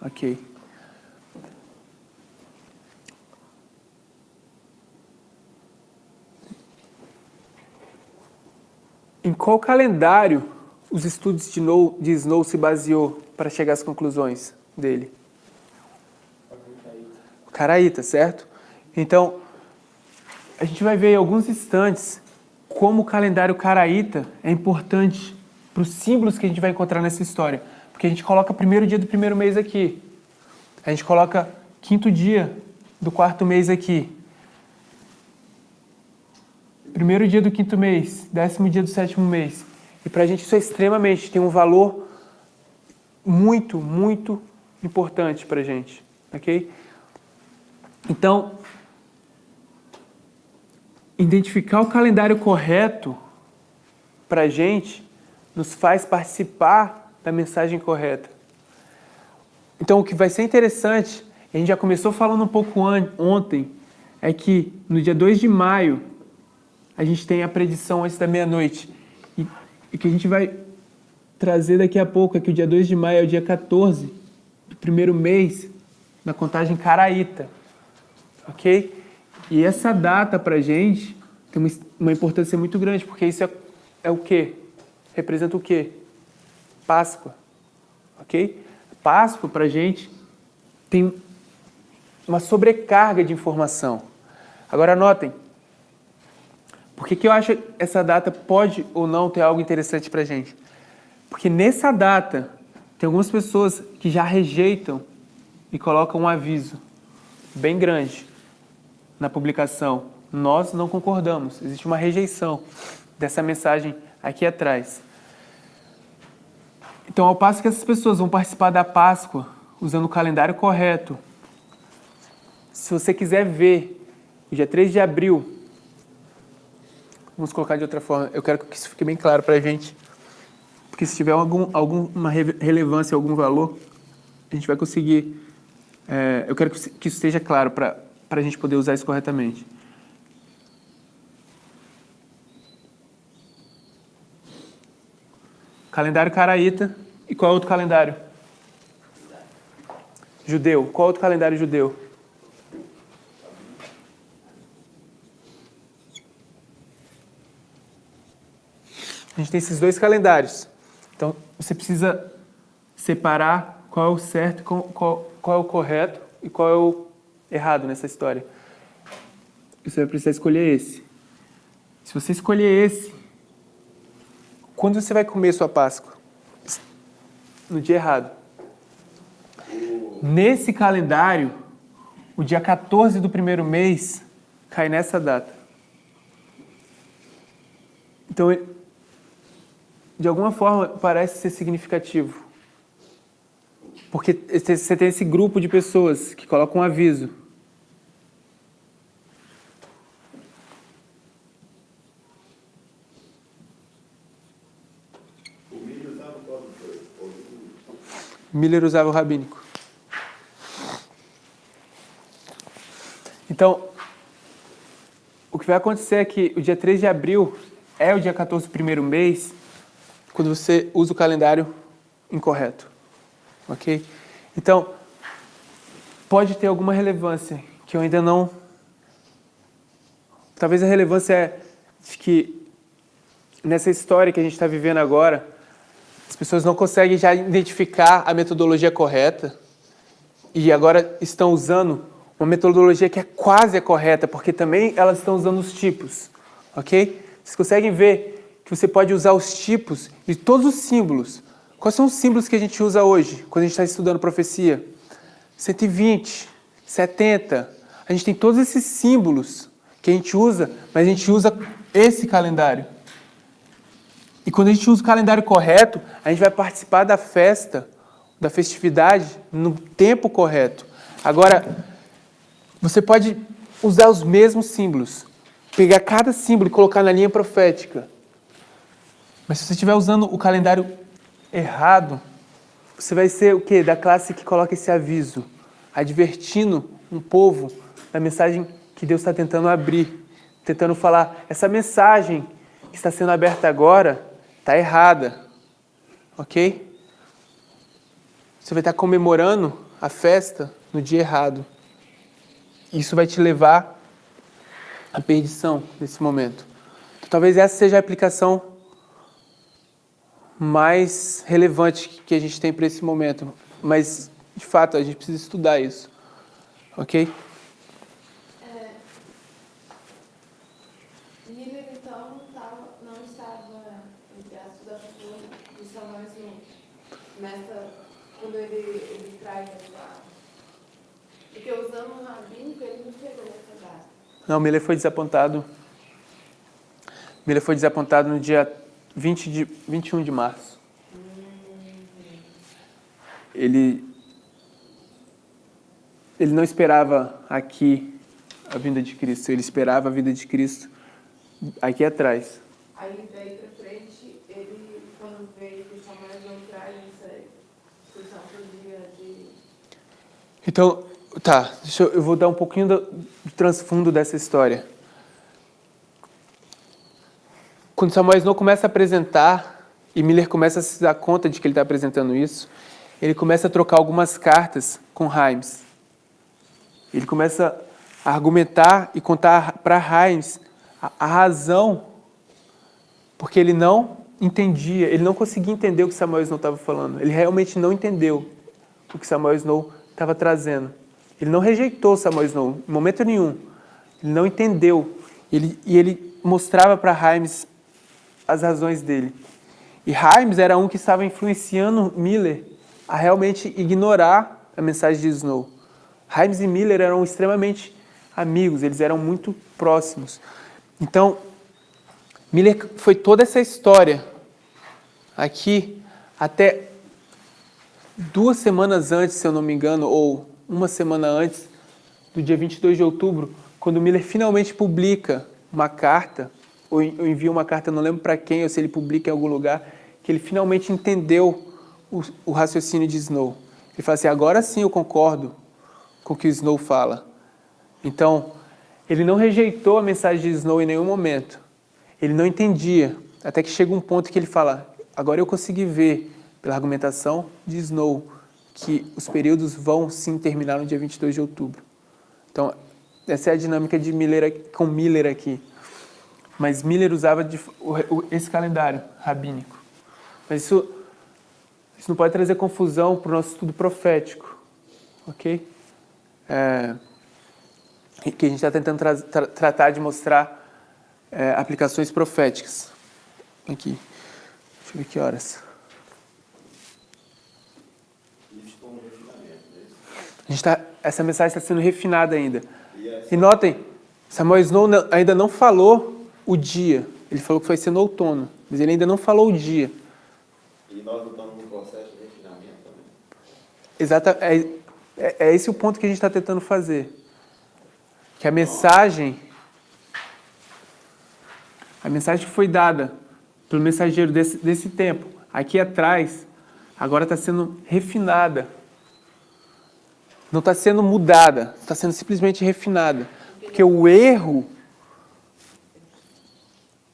ok. Em qual calendário os estudos de Snow se baseou para chegar às conclusões dele? O Caraíta, certo? Então, a gente vai ver em alguns instantes como o calendário Caraíta é importante para os símbolos que a gente vai encontrar nessa história. Porque a gente coloca primeiro dia do primeiro mês aqui. A gente coloca quinto dia do quarto mês aqui. Primeiro dia do quinto mês, 10º dia do 7º mês. E para a gente isso é extremamente, tem um valor muito, muito importante para a gente. Ok? Então, identificar o calendário correto para a gente nos faz participar da mensagem correta. Então, o que vai ser interessante, a gente já começou falando um pouco ontem, é que no dia 2 de maio, a gente tem a predição antes da meia-noite. E o que a gente vai trazer daqui a pouco é que o dia 2 de maio é o dia 14 do primeiro mês da contagem Caraíta. Ok? E essa data para a gente tem uma importância muito grande, porque isso é o quê? Representa o quê? Páscoa. Ok? Páscoa para a gente tem uma sobrecarga de informação. Agora anotem. Por que eu acho que essa data pode ou não ter algo interessante para a gente? Porque nessa data, tem algumas pessoas que já rejeitam e colocam um aviso bem grande na publicação. Nós não concordamos. Existe uma rejeição dessa mensagem aqui atrás. Então, ao passo que essas pessoas vão participar da Páscoa usando o calendário correto, se você quiser ver o dia 3 de abril, vamos colocar de outra forma, eu quero que isso fique bem claro para a gente, porque se tiver alguma relevância, algum valor, a gente vai conseguir, eu quero que isso esteja claro para a gente poder usar isso corretamente. Calendário Caraíta. E qual é outro calendário? Judeu. Qual é outro calendário judeu? A gente tem esses dois calendários. Então, você precisa separar qual é o certo, qual é o correto e qual é o errado nessa história. Você vai precisar escolher esse. Se você escolher esse, quando você vai comer sua Páscoa? No dia errado. Nesse calendário, o dia 14 do primeiro mês cai nessa data. Então, de alguma forma, parece ser significativo. Porque você tem esse grupo de pessoas que colocam um aviso. Miller usava o rabínico. Então, o que vai acontecer é que o dia 3 de abril é o dia 14 do primeiro mês, quando você usa o calendário incorreto. Ok? Então, pode ter alguma relevância que eu ainda não... Talvez a relevância é de que nessa história que a gente está vivendo agora, as pessoas não conseguem já identificar a metodologia correta e agora estão usando uma metodologia que é quase a correta, porque também elas estão usando os tipos, ok? Vocês conseguem ver que você pode usar os tipos e todos os símbolos. Quais são os símbolos que a gente usa hoje, quando a gente está estudando profecia? 120, 70. A gente tem todos esses símbolos que a gente usa, mas a gente usa esse calendário. E quando a gente usa o calendário correto, a gente vai participar da festa, da festividade, no tempo correto. Agora, você pode usar os mesmos símbolos, pegar cada símbolo e colocar na linha profética. Mas se você estiver usando o calendário errado, você vai ser o quê? Da classe que coloca esse aviso, advertindo um povo da mensagem que Deus está tentando abrir, tentando falar, essa mensagem que está sendo aberta agora está errada, ok? Você vai estar comemorando a festa no dia errado. Isso vai te levar à perdição nesse momento. Então, talvez essa seja a aplicação mais relevante que a gente tem para esse momento. Mas, de fato, a gente precisa estudar isso, ok? Miller, então, não estava entre as estudantes de Samuel quando ele traz essa... Porque usando o rabínico, ele não chegou nessa data. Não, Miller foi desapontado. Miller foi desapontado no dia 21 de março. Ele não esperava aqui a vinda de Cristo, ele esperava a vinda de Cristo aqui atrás. Aí, daí pra frente, ele, quando veio que Samuel não traz essa discussão pro dia de... Então, tá, eu vou dar um pouquinho do transfundo dessa história. Quando Samuel não começa a apresentar, e Miller começa a se dar conta de que ele está apresentando isso, ele começa a trocar algumas cartas com Himes. Ele começa a argumentar e contar para Himes a razão, porque ele não entendia, ele não conseguia entender o que Samuel Snow estava falando. Ele realmente não entendeu o que Samuel Snow estava trazendo. Ele não rejeitou Samuel Snow, em momento nenhum. Ele não entendeu. Ele mostrava para Himes as razões dele. E Himes era um que estava influenciando Miller a realmente ignorar a mensagem de Snow. Himes e Miller eram extremamente amigos, eles eram muito próximos. Então, Miller foi toda essa história aqui até 2 semanas antes, se eu não me engano, ou 1 semana antes do dia 22 de outubro, quando Miller finalmente publica uma carta, ou envia uma carta, não lembro para quem, ou se ele publica em algum lugar, que ele finalmente entendeu o raciocínio de Snow. Ele fala assim, agora sim eu concordo com o que o Snow fala. Então, ele não rejeitou a mensagem de Snow em nenhum momento. Ele não entendia, até que chega um ponto que ele fala, agora eu consegui ver, pela argumentação de Snow, que os períodos vão sim terminar no dia 22 de outubro. Então, essa é a dinâmica de Miller, com Miller aqui. Mas Miller usava esse calendário rabínico. Mas isso Isso não pode trazer confusão para o nosso estudo profético, ok? Que a gente está tentando tratar de mostrar aplicações proféticas. Aqui. Deixa eu ver que horas. Essa mensagem está sendo refinada ainda. E notem, Samuel Snow ainda não falou o dia. Ele falou que vai ser no outono, mas ele ainda não falou o dia. E nós estamos no processo de refinamento também. Exato, é esse o ponto que a gente está tentando fazer. Que a mensagem que foi dada pelo mensageiro desse tempo, aqui atrás, agora está sendo refinada. Não está sendo mudada, está sendo simplesmente refinada. Porque o erro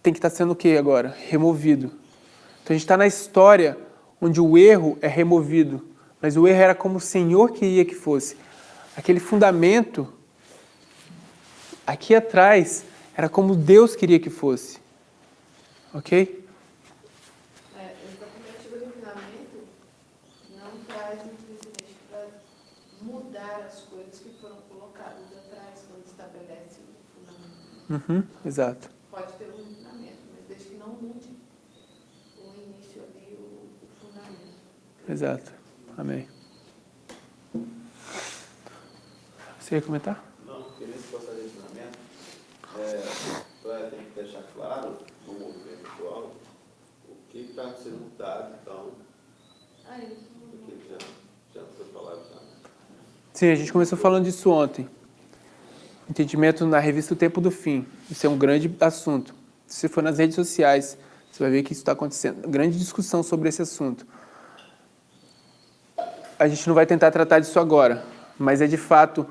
tem que estar sendo o quê agora? Removido. Então a gente está na história onde o erro é removido. Mas o erro era como o Senhor queria que fosse. Aquele fundamento, aqui atrás, era como Deus queria que fosse. Ok? Exatamente, o refinamento não traz simplesmente para mudar as coisas que foram colocadas atrás quando estabelece o fundamento. Exato. Pode ter um refinamento, mas desde que não mude o início ali, o fundamento. Exato. Amém. Você ia comentar? Não, porque nesse processo de refinamento, tem que deixar claro no movimento atual o que está sendo mudado, então, o que já foi falado já. Sim, a gente começou falando disso ontem. Entendimento na revista O Tempo do Fim. Isso é um grande assunto. Se você for nas redes sociais, você vai ver que isso está acontecendo. Grande discussão sobre esse assunto. A gente não vai tentar tratar disso agora, mas de fato,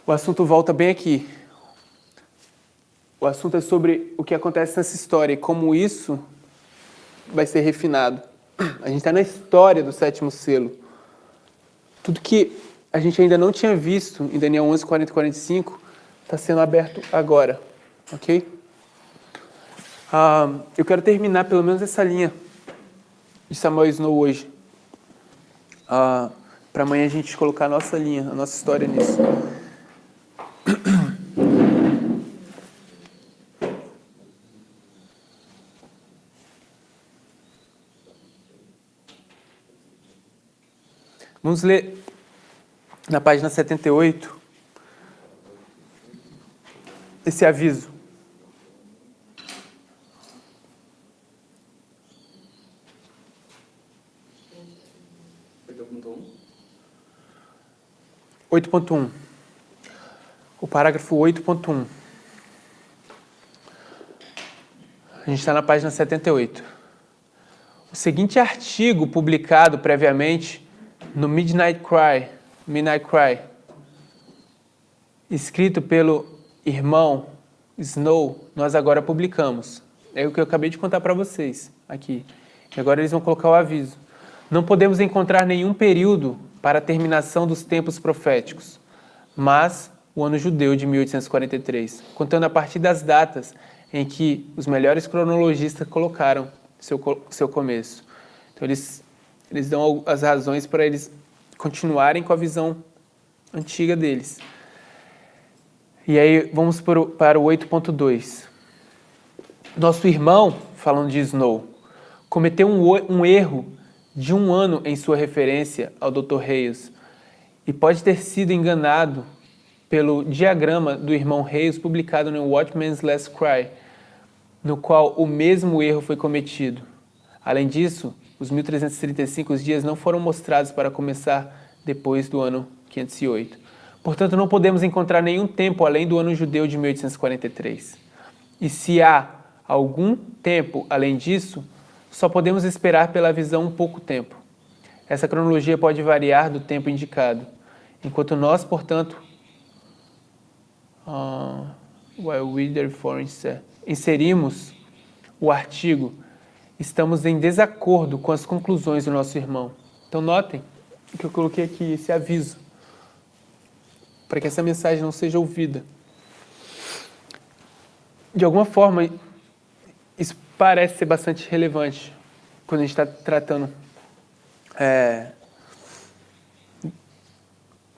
o assunto volta bem aqui. O assunto é sobre o que acontece nessa história e como isso vai ser refinado. A gente está na história do 7º selo. Tudo que a gente ainda não tinha visto em Daniel 11, 40 e 45 está sendo aberto agora. Ok? Eu quero terminar pelo menos essa linha de Samuel Snow hoje. Para amanhã a gente colocar a nossa linha, a nossa história nisso. Vamos ler na página 78 esse aviso. Perguntou 8.1. O parágrafo 8.1. A gente está na página 78. O seguinte artigo publicado previamente no Midnight Cry, escrito pelo irmão Snow, nós agora publicamos. É o que eu acabei de contar para vocês aqui. E agora eles vão colocar o aviso. Não podemos encontrar nenhum período para a terminação dos tempos proféticos, mas o ano judeu de 1843, contando a partir das datas em que os melhores cronologistas colocaram seu começo. Então eles dão as razões para eles continuarem com a visão antiga deles. E aí vamos para o 8.2. Nosso irmão, falando de Snow, cometeu um erro de 1 ano em sua referência ao Dr. Hales e pode ter sido enganado pelo diagrama do irmão Hales publicado no Watchman's Last Cry, no qual o mesmo erro foi cometido. Além disso, os 1335 dias não foram mostrados para começar depois do ano 508. Portanto, não podemos encontrar nenhum tempo além do ano judeu de 1843. E se há algum tempo além disso, só podemos esperar pela visão um pouco tempo. Essa cronologia pode variar do tempo indicado. Enquanto nós, portanto, while we therefore inserimos o artigo, estamos em desacordo com as conclusões do nosso irmão. Então notem que eu coloquei aqui esse aviso, para que essa mensagem não seja ouvida. De alguma forma, isso parece ser bastante relevante quando a gente está tratando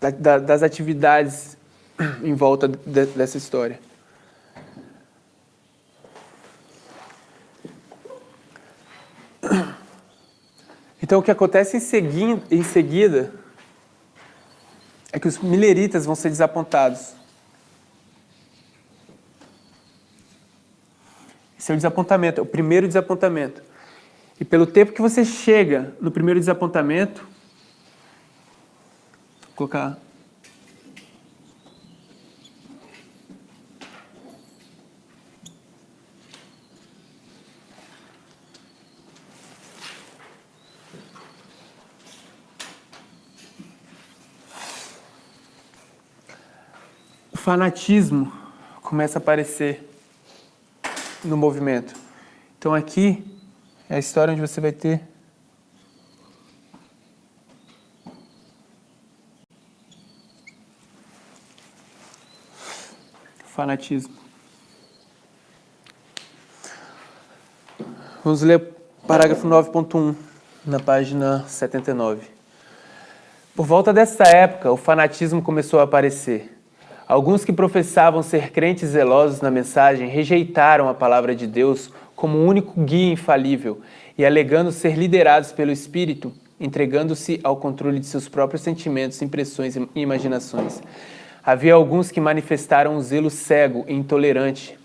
das atividades em volta dessa história. Então, o que acontece em seguida é que os mileritas vão ser desapontados. Esse é o desapontamento, é o primeiro desapontamento. E pelo tempo que você chega no primeiro desapontamento, vou colocar... O fanatismo começa a aparecer no movimento. Então aqui é a história onde você vai ter fanatismo. Vamos ler o parágrafo 9.1 na página 79. Por volta dessa época, o fanatismo começou a aparecer. Alguns que professavam ser crentes zelosos na mensagem rejeitaram a palavra de Deus como o único guia infalível e, alegando ser liderados pelo Espírito, entregando-se ao controle de seus próprios sentimentos, impressões e imaginações. Havia alguns que manifestaram um zelo cego e intolerante,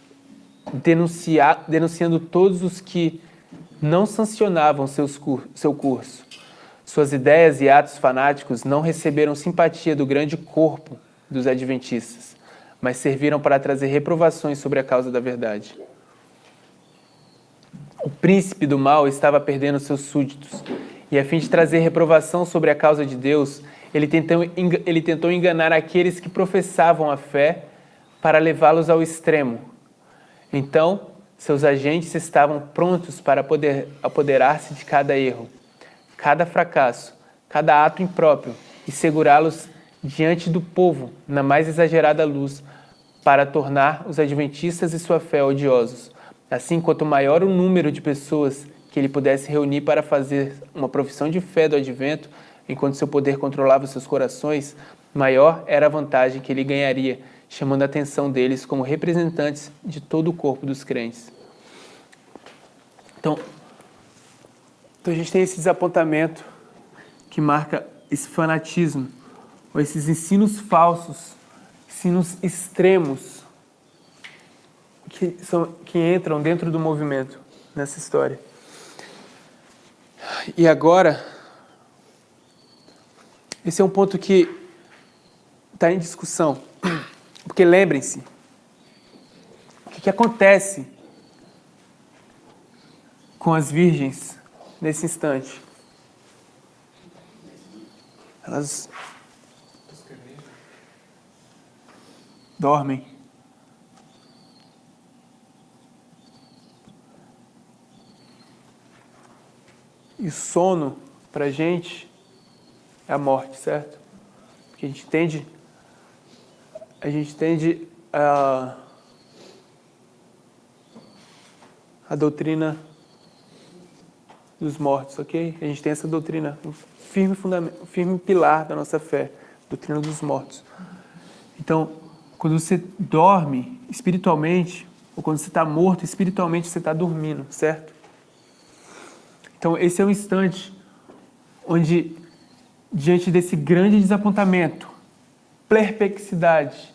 denunciando todos os que não sancionavam seu curso. Suas ideias e atos fanáticos não receberam simpatia do grande corpo dos adventistas, mas serviram para trazer reprovações sobre a causa da verdade. O príncipe do mal estava perdendo seus súditos, e a fim de trazer reprovação sobre a causa de Deus, ele tentou enganar aqueles que professavam a fé para levá-los ao extremo. Então, seus agentes estavam prontos para apoderar-se de cada erro, cada fracasso, cada ato impróprio e segurá-los diante do povo na mais exagerada luz para tornar os adventistas e sua fé odiosos. Assim, quanto maior o número de pessoas que ele pudesse reunir para fazer uma profissão de fé do advento, enquanto seu poder controlava seus corações, maior era a vantagem que ele ganharia, chamando a atenção deles como representantes de todo o corpo dos crentes. Então a gente tem esse desapontamento que marca esse fanatismo, ou esses ensinos falsos, ensinos extremos, que entram dentro do movimento nessa história. E agora, esse é um ponto que está em discussão, porque lembrem-se, o que acontece com as virgens nesse instante? Elas dormem. E sono, para a gente, é a morte, certo? Porque a gente entende a doutrina dos mortos, ok? A gente tem essa doutrina, um firme pilar da nossa fé, doutrina dos mortos. Então, quando você dorme espiritualmente, ou quando você está morto espiritualmente, você está dormindo, certo? Então, esse é o instante onde, diante desse grande desapontamento, perplexidade,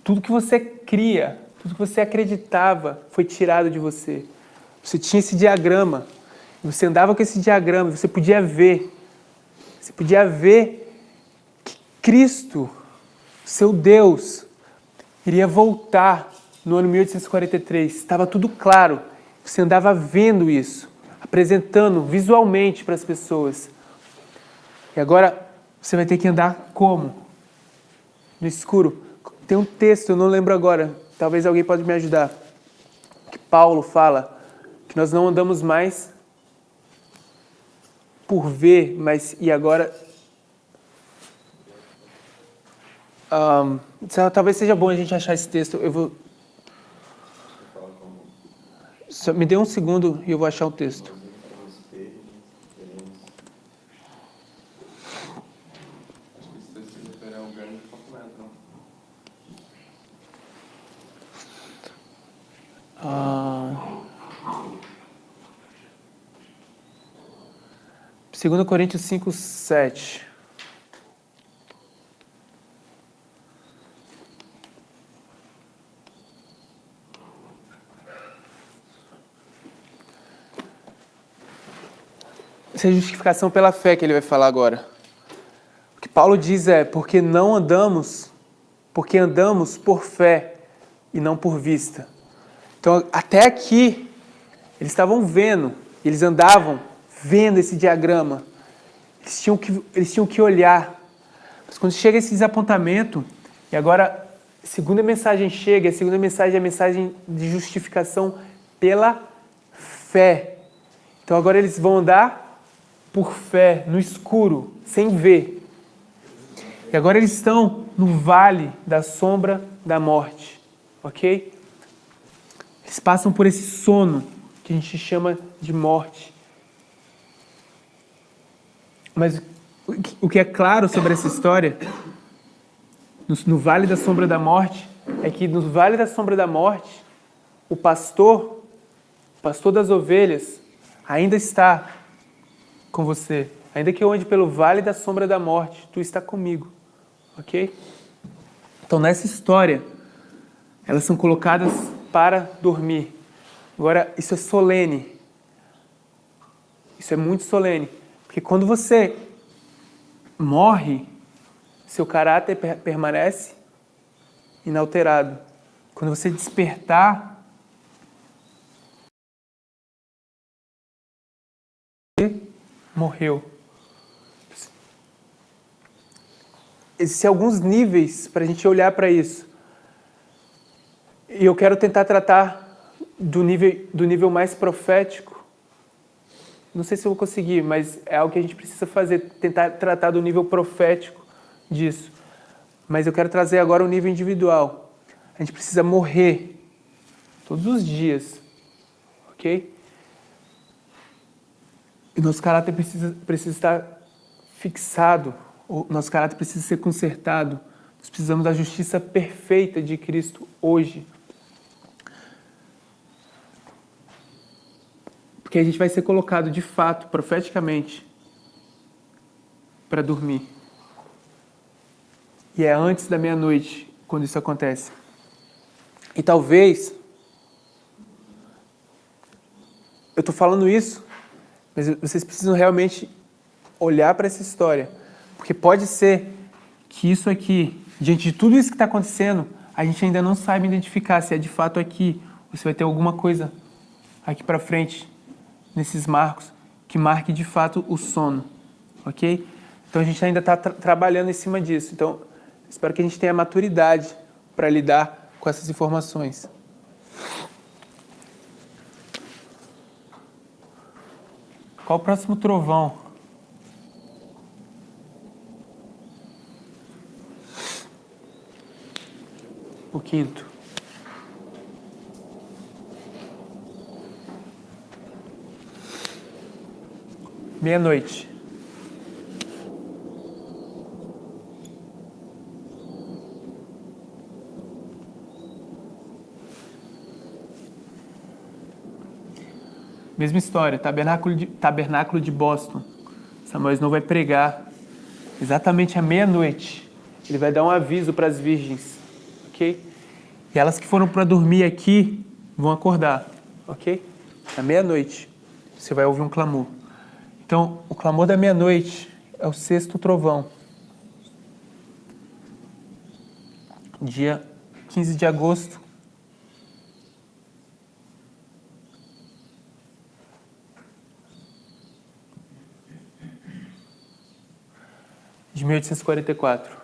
tudo que você cria, tudo que você acreditava foi tirado de você. Você tinha esse diagrama, você andava com esse diagrama, você podia ver que Cristo, seu Deus, iria voltar no ano 1843. Estava tudo claro. Você andava vendo isso, apresentando visualmente para as pessoas. E agora você vai ter que andar como? No escuro. Tem um texto, eu não lembro agora, talvez alguém pode me ajudar, que Paulo fala que nós não andamos mais por ver, mas e agora... talvez seja bom a gente achar esse texto. Eu vou... Só me dê um segundo e eu vou achar o texto. 2 Coríntios 5, 7. Essa é a justificação pela fé que ele vai falar agora. O que Paulo diz é, porque andamos por fé e não por vista. Então, até aqui, eles estavam vendo, eles andavam vendo esse diagrama. Eles tinham que olhar. Mas quando chega esse desapontamento, e agora a segunda mensagem chega, a segunda mensagem é a mensagem de justificação pela fé. Então agora eles vão andar por fé, no escuro, sem ver. E agora eles estão no vale da sombra da morte, ok? Eles passam por esse sono que a gente chama de morte. Mas o que é claro sobre essa história, no vale da sombra da morte, é que no vale da sombra da morte, o pastor das ovelhas, ainda está com você. Ainda que eu ande pelo vale da sombra da morte, tu está comigo. Ok? Então, nessa história, elas são colocadas para dormir. Agora, isso é solene. Isso é muito solene. Porque quando você morre, seu caráter permanece inalterado. Quando você despertar, morreu. Existem alguns níveis para a gente olhar para isso. E eu quero tentar tratar do nível mais profético. Não sei se eu vou conseguir, mas é algo que a gente precisa fazer, tentar tratar do nível profético disso. Mas eu quero trazer agora o nível individual. A gente precisa morrer todos os dias, ok? E nosso caráter precisa estar fixado, o nosso caráter precisa ser consertado. Nós precisamos da justiça perfeita de Cristo hoje. Porque a gente vai ser colocado de fato, profeticamente, para dormir. E é antes da meia-noite quando isso acontece. E talvez, eu estou falando isso, mas vocês precisam realmente olhar para essa história. Porque pode ser que isso aqui, diante de tudo isso que está acontecendo, a gente ainda não sabe identificar se é de fato aqui, ou se vai ter alguma coisa aqui para frente, nesses marcos, que marque de fato o sono. Ok? Então a gente ainda está trabalhando em cima disso. Então, espero que a gente tenha maturidade para lidar com essas informações. Qual o próximo trovão? O quinto. Meia-noite. Mesma história, tabernáculo de Boston. Samuel Snow vai pregar exatamente à meia-noite. Ele vai dar um aviso para as virgens, ok? E elas que foram para dormir aqui vão acordar, ok? À meia-noite você vai ouvir um clamor. Então, o clamor da meia-noite é o sexto trovão. Dia 15 de agosto de 1844.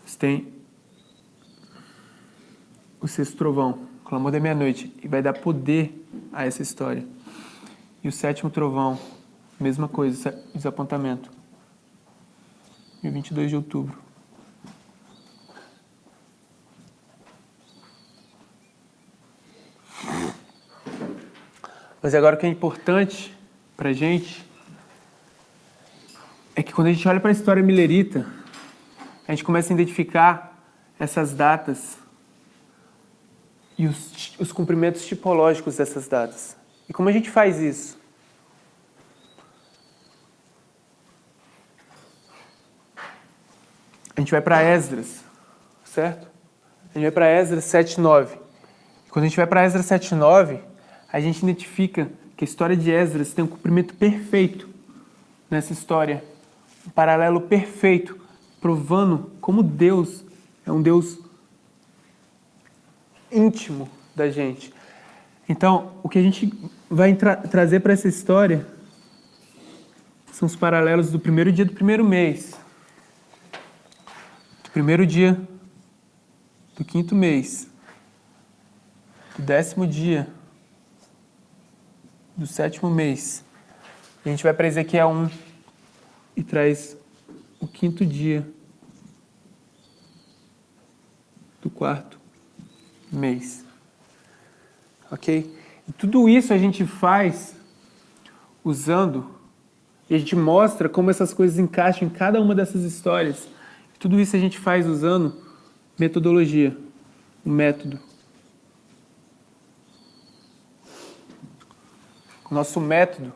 Você tem o sexto trovão, o clamor da meia-noite, e vai dar poder a essa história. E o sétimo trovão, mesma coisa, desapontamento. Dia 22 de outubro. Mas agora o que é importante pra gente é que quando a gente olha para a história milerita, a gente começa a identificar essas datas e os cumprimentos tipológicos dessas datas. E como a gente faz isso? A gente vai para Esdras, certo? A gente vai para Esdras 7:9. Quando a gente vai para Esdras 7:9, a gente identifica que a história de Esdras tem um cumprimento perfeito nessa história. Um paralelo perfeito, provando como Deus é um Deus íntimo da gente. Então, o que a gente vai trazer para essa história são os paralelos do primeiro dia do primeiro mês, do primeiro dia do quinto mês, do 10º dia do 7º mês. A gente vai para Ezequiel 1 e traz o 5º dia do 4º mês. Ok? E tudo isso a gente faz usando, e a gente mostra como essas coisas encaixam em cada uma dessas histórias. Tudo isso a gente faz usando metodologia, o método. O nosso método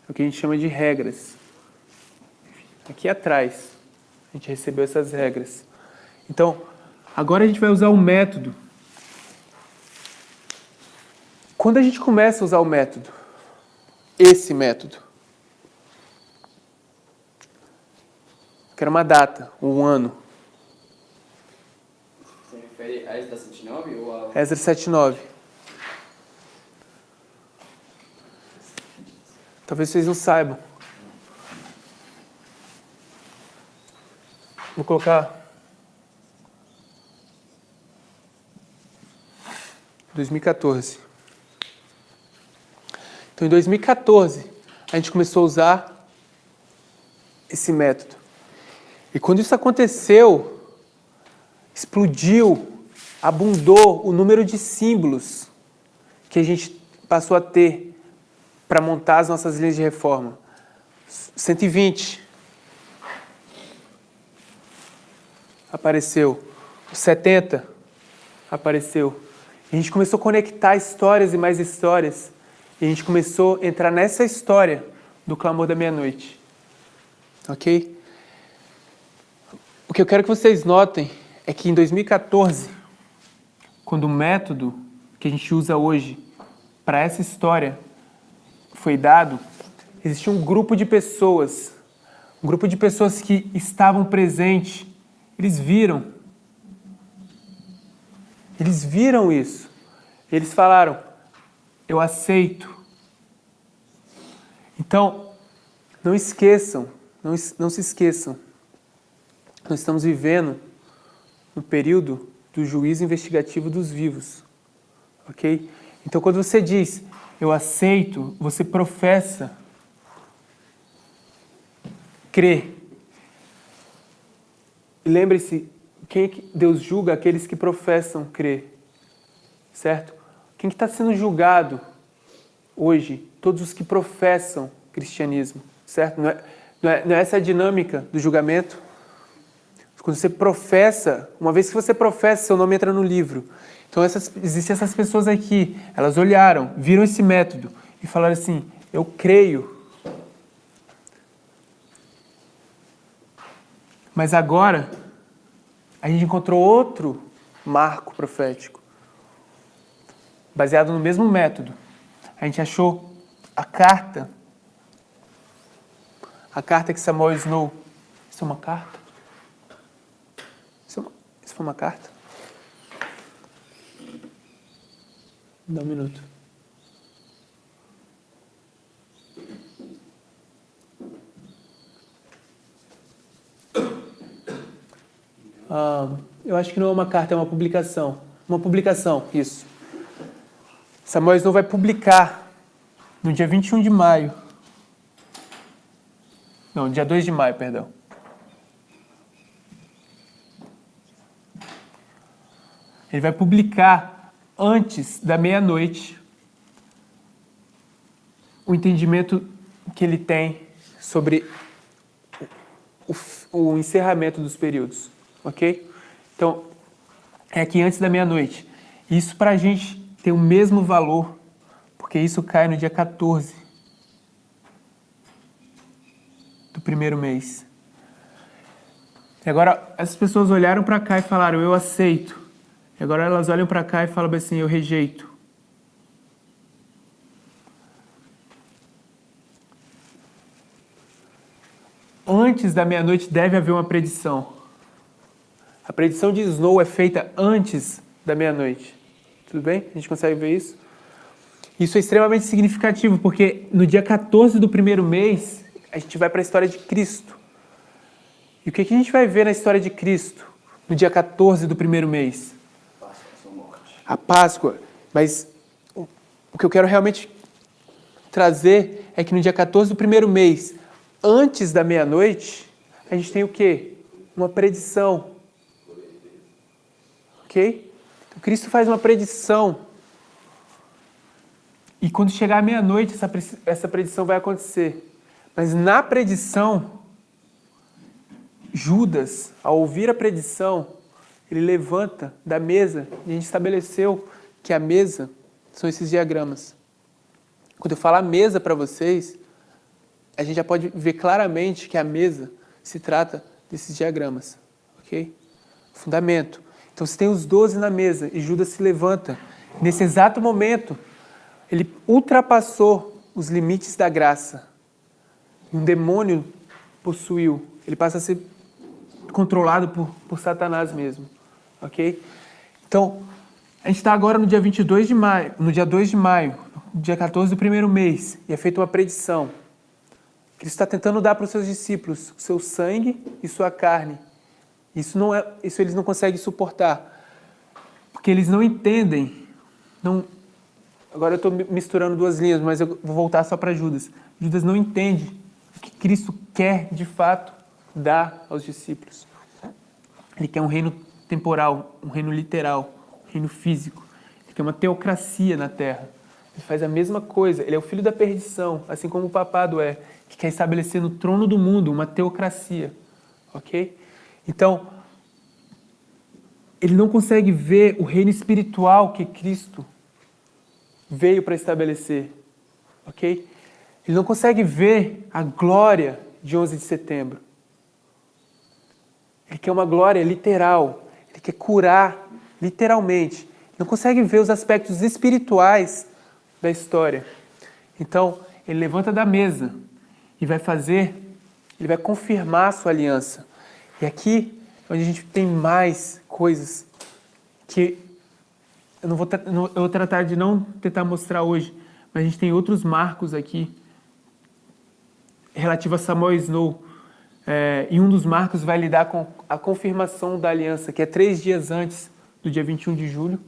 é o que a gente chama de regras. Aqui atrás, a gente recebeu essas regras. Então, agora a gente vai usar o método. Quando a gente começa a usar o método, esse método, quero uma data, um ano. Se refere a Esdras 7:9 ou a... Esdras 7:9. Talvez vocês não saibam. Vou colocar 2014. Então, em 2014, a gente começou a usar esse método. E quando isso aconteceu, explodiu, abundou o número de símbolos que a gente passou a ter para montar as nossas linhas de reforma. 120 apareceu. 70 apareceu. E a gente começou a conectar histórias e mais histórias. E a gente começou a entrar nessa história do clamor da meia-noite. Ok? O que eu quero que vocês notem é que em 2014, quando o método que a gente usa hoje para essa história foi dado, existia um grupo de pessoas que estavam presentes. Eles viram isso. Eles falaram: eu aceito. Então, não esqueçam, não se esqueçam. Nós estamos vivendo no período do juízo investigativo dos vivos. Ok? Então, quando você diz, eu aceito, você professa, crê. E lembre-se, quem é que Deus julga? Aqueles que professam crer. Certo? Quem que está sendo julgado hoje? Todos os que professam cristianismo. Certo? Não é essa a dinâmica do julgamento? Quando você professa, uma vez que você professa, seu nome entra no livro. Então, existem essas pessoas aqui, elas olharam, viram esse método e falaram assim: eu creio. Mas agora, a gente encontrou outro marco profético, baseado no mesmo método. A gente achou a carta que Samuel Snow... Isso é uma carta? Isso foi uma carta? Dá um minuto. Eu acho que não é uma carta, é uma publicação. Uma publicação, isso. Samuel Snow vai publicar no dia 21 de maio. Não, dia 2 de maio, perdão. Ele vai publicar antes da meia-noite o entendimento que ele tem sobre o encerramento dos períodos, ok? Então, é aqui antes da meia-noite. Isso para a gente tem o mesmo valor, Porque isso cai no dia 14 do primeiro mês. E agora as pessoas olharam para cá e falaram, eu aceito. E agora elas olham para cá e falam assim, eu rejeito. Antes da meia-noite deve haver uma predição. A predição de Snow é feita antes da meia-noite. Tudo bem? A gente consegue ver isso? Isso é extremamente significativo, porque no dia 14 do primeiro mês, a gente vai para a história de Cristo. E o que a gente vai ver na história de Cristo no dia 14 do primeiro mês? A Páscoa. Mas o que eu quero realmente trazer é que no dia 14 do primeiro mês, antes da meia-noite, a gente tem o quê? Uma predição. Ok? Então, Cristo faz uma predição. E quando chegar a meia-noite, essa predição vai acontecer. Mas na predição, Judas, ao ouvir a predição, ele levanta da mesa, e a gente estabeleceu que a mesa são esses diagramas. Quando eu falar mesa para vocês, a gente já pode ver claramente que a mesa se trata desses diagramas, ok? Fundamento. Então, você tem os 12 na mesa e Judas se levanta. Nesse exato momento, ele ultrapassou os limites da graça. Um demônio possuiu. Ele passa a ser controlado por Satanás mesmo, ok? Então, a gente está agora no dia 22 de maio, no dia 2 de maio, dia 14 do primeiro mês, e é feita uma predição. Cristo está tentando dar para os seus discípulos o seu sangue e sua carne. Isso eles não conseguem suportar, porque eles não entendem. Agora eu estou misturando duas linhas, mas eu vou voltar só para Judas. Judas não entende o que Cristo quer, de fato, dar aos discípulos. Ele quer um reino temporal, um reino literal, um reino físico. Ele quer uma teocracia na terra. Ele faz a mesma coisa. Ele é o filho da perdição, assim como o papado é, que quer estabelecer no trono do mundo uma teocracia. Ok? Então, ele não consegue ver o reino espiritual que Cristo veio para estabelecer. Ok? Ele não consegue ver a glória de 11 de setembro. Ele quer uma glória literal. Ele quer curar literalmente. Ele não consegue ver os aspectos espirituais da história. Então, ele levanta da mesa e ele vai confirmar a sua aliança. E aqui é onde a gente tem mais coisas que eu vou tratar de não tentar mostrar hoje, mas a gente tem outros marcos aqui relativo a Samuel Snow. E um dos marcos vai lidar com a confirmação da aliança, que é 3 dias antes do dia 21 de julho.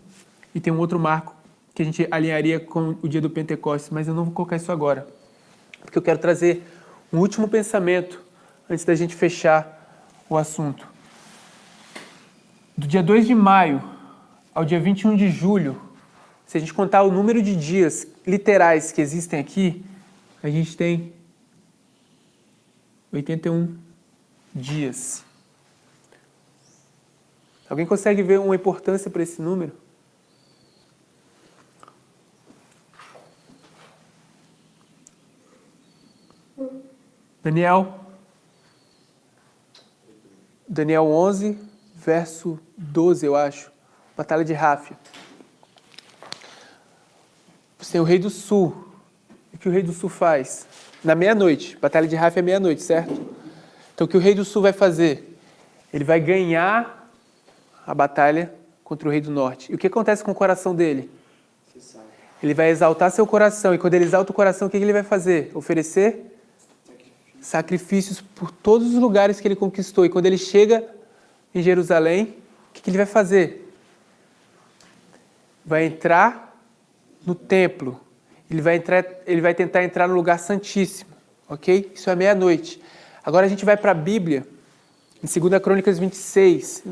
E tem um outro marco que a gente alinharia com o dia do Pentecostes, mas eu não vou colocar isso agora, porque eu quero trazer um último pensamento antes da gente fechar o assunto. Do dia 2 de maio ao dia 21 de julho, se a gente contar o número de dias literais que existem aqui, a gente tem 81 dias. Alguém consegue ver uma importância para esse número? Daniel 11, verso 12, eu acho. Batalha de Ráfia. Você tem o rei do sul. O que o rei do sul faz? Na meia-noite. Batalha de Ráfia é meia-noite, certo? Então o que o rei do sul vai fazer? Ele vai ganhar a batalha contra o rei do norte. E o que acontece com o coração dele? Ele vai exaltar seu coração. E quando ele exalta o coração, o que ele vai fazer? Oferecer sacrifícios por todos os lugares que ele conquistou. E quando ele chega em Jerusalém, o que ele vai fazer? Vai entrar no templo. Ele vai tentar entrar no lugar santíssimo. Ok? Isso é meia-noite. Agora a gente vai para a Bíblia, em 2 Crônicas 26.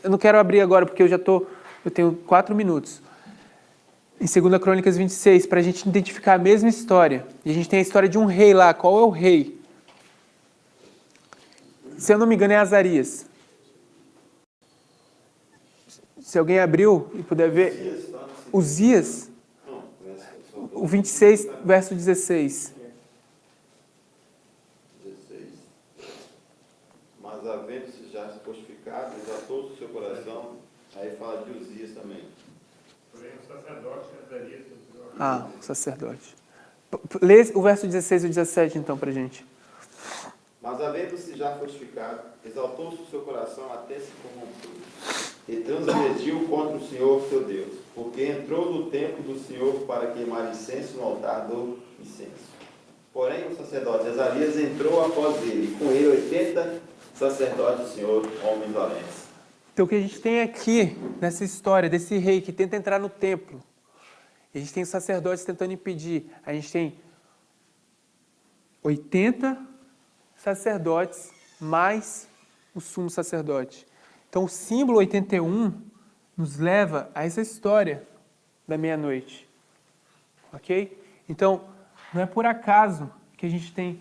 Eu não quero abrir agora, porque eu tenho 4 minutos. Em 2 Crônicas 26, para a gente identificar a mesma história. E a gente tem a história de um rei lá. Qual é o rei? Se eu não me engano, é Azarias. Se alguém abriu e puder ver... Uzias? O 26, verso 16. 16. Mas havendo-se já fortificado, exaltou o seu coração. Aí fala de Uzias também. Porém, o sacerdote Azarias... Ah, o sacerdote. Lê o verso 16 e 17, então, pra gente. Mas havendo-se já fortificado, exaltou-se o seu coração até se corrompeu, e transgrediu contra o Senhor seu Deus, porque entrou no templo do Senhor para queimar incenso no altar do incenso. Porém, o sacerdote Azarias entrou após ele, e com ele 80 sacerdotes do Senhor, homens valentes. Então, o que a gente tem aqui, nessa história desse rei que tenta entrar no templo, a gente tem os sacerdotes tentando impedir, a gente tem 80 sacerdotes mais o sumo sacerdote. Então, o símbolo 81 nos leva a essa história da meia-noite. Ok? Então, não é por acaso que a gente tem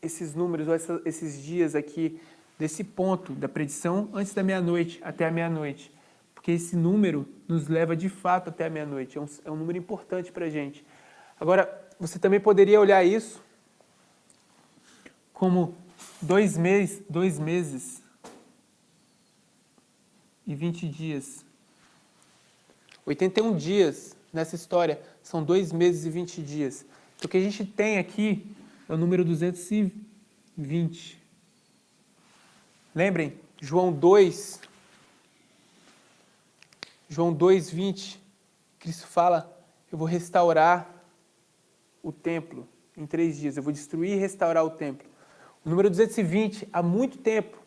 esses números, ou esses dias aqui, desse ponto da predição antes da meia-noite até a meia-noite. Porque esse número nos leva de fato até a meia-noite. É um número importante para a gente. Agora, você também poderia olhar isso como 2 meses e 20 dias. 81 dias nessa história são 2 meses e 20 dias. Então, o que a gente tem aqui é o número 220. Lembrem, João 2:20, Cristo fala, eu vou restaurar o templo em 3 dias. Eu vou destruir e restaurar o templo. O número 220, há muito tempo,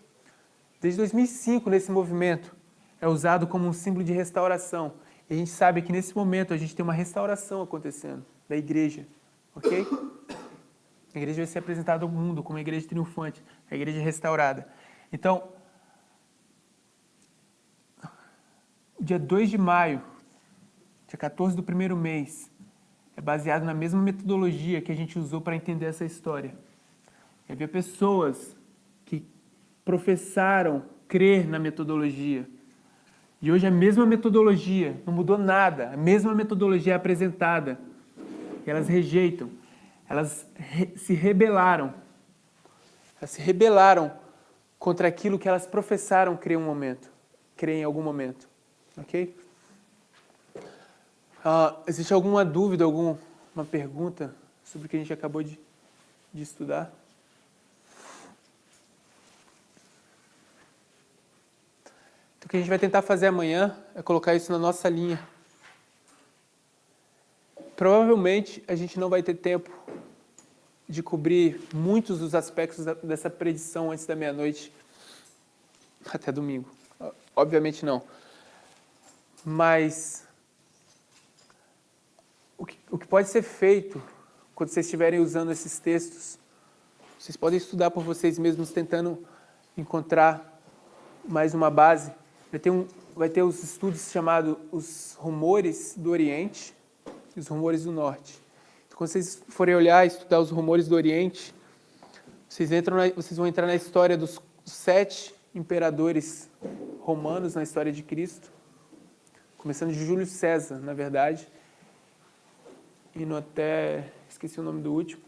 desde 2005, nesse movimento, é usado como um símbolo de restauração. E a gente sabe que nesse momento a gente tem uma restauração acontecendo da igreja, ok? A igreja vai ser apresentada ao mundo como uma igreja triunfante, a igreja restaurada. Então, dia 2 de maio, dia 14 do primeiro mês, é baseado na mesma metodologia que a gente usou para entender essa história. Havia pessoas que professaram crer na metodologia. E hoje a mesma metodologia, não mudou nada, a mesma metodologia é apresentada. E elas rejeitam, elas se rebelaram. Elas se rebelaram contra aquilo que elas professaram crer em algum momento. Ok? Existe alguma dúvida, alguma pergunta sobre o que a gente acabou de estudar? Então, o que a gente vai tentar fazer amanhã é colocar isso na nossa linha. Provavelmente, a gente não vai ter tempo de cobrir muitos dos aspectos dessa predição antes da meia-noite até domingo. Obviamente não. Mas o que pode ser feito quando vocês estiverem usando esses textos, vocês podem estudar por vocês mesmos, tentando encontrar mais uma base. Vai ter os estudos chamados os rumores do Oriente e os rumores do Norte. Então, quando vocês forem olhar e estudar os rumores do Oriente, vocês vão entrar na história dos 7 imperadores romanos na história de Cristo, começando de Júlio César, na verdade, indo até... esqueci o nome do último.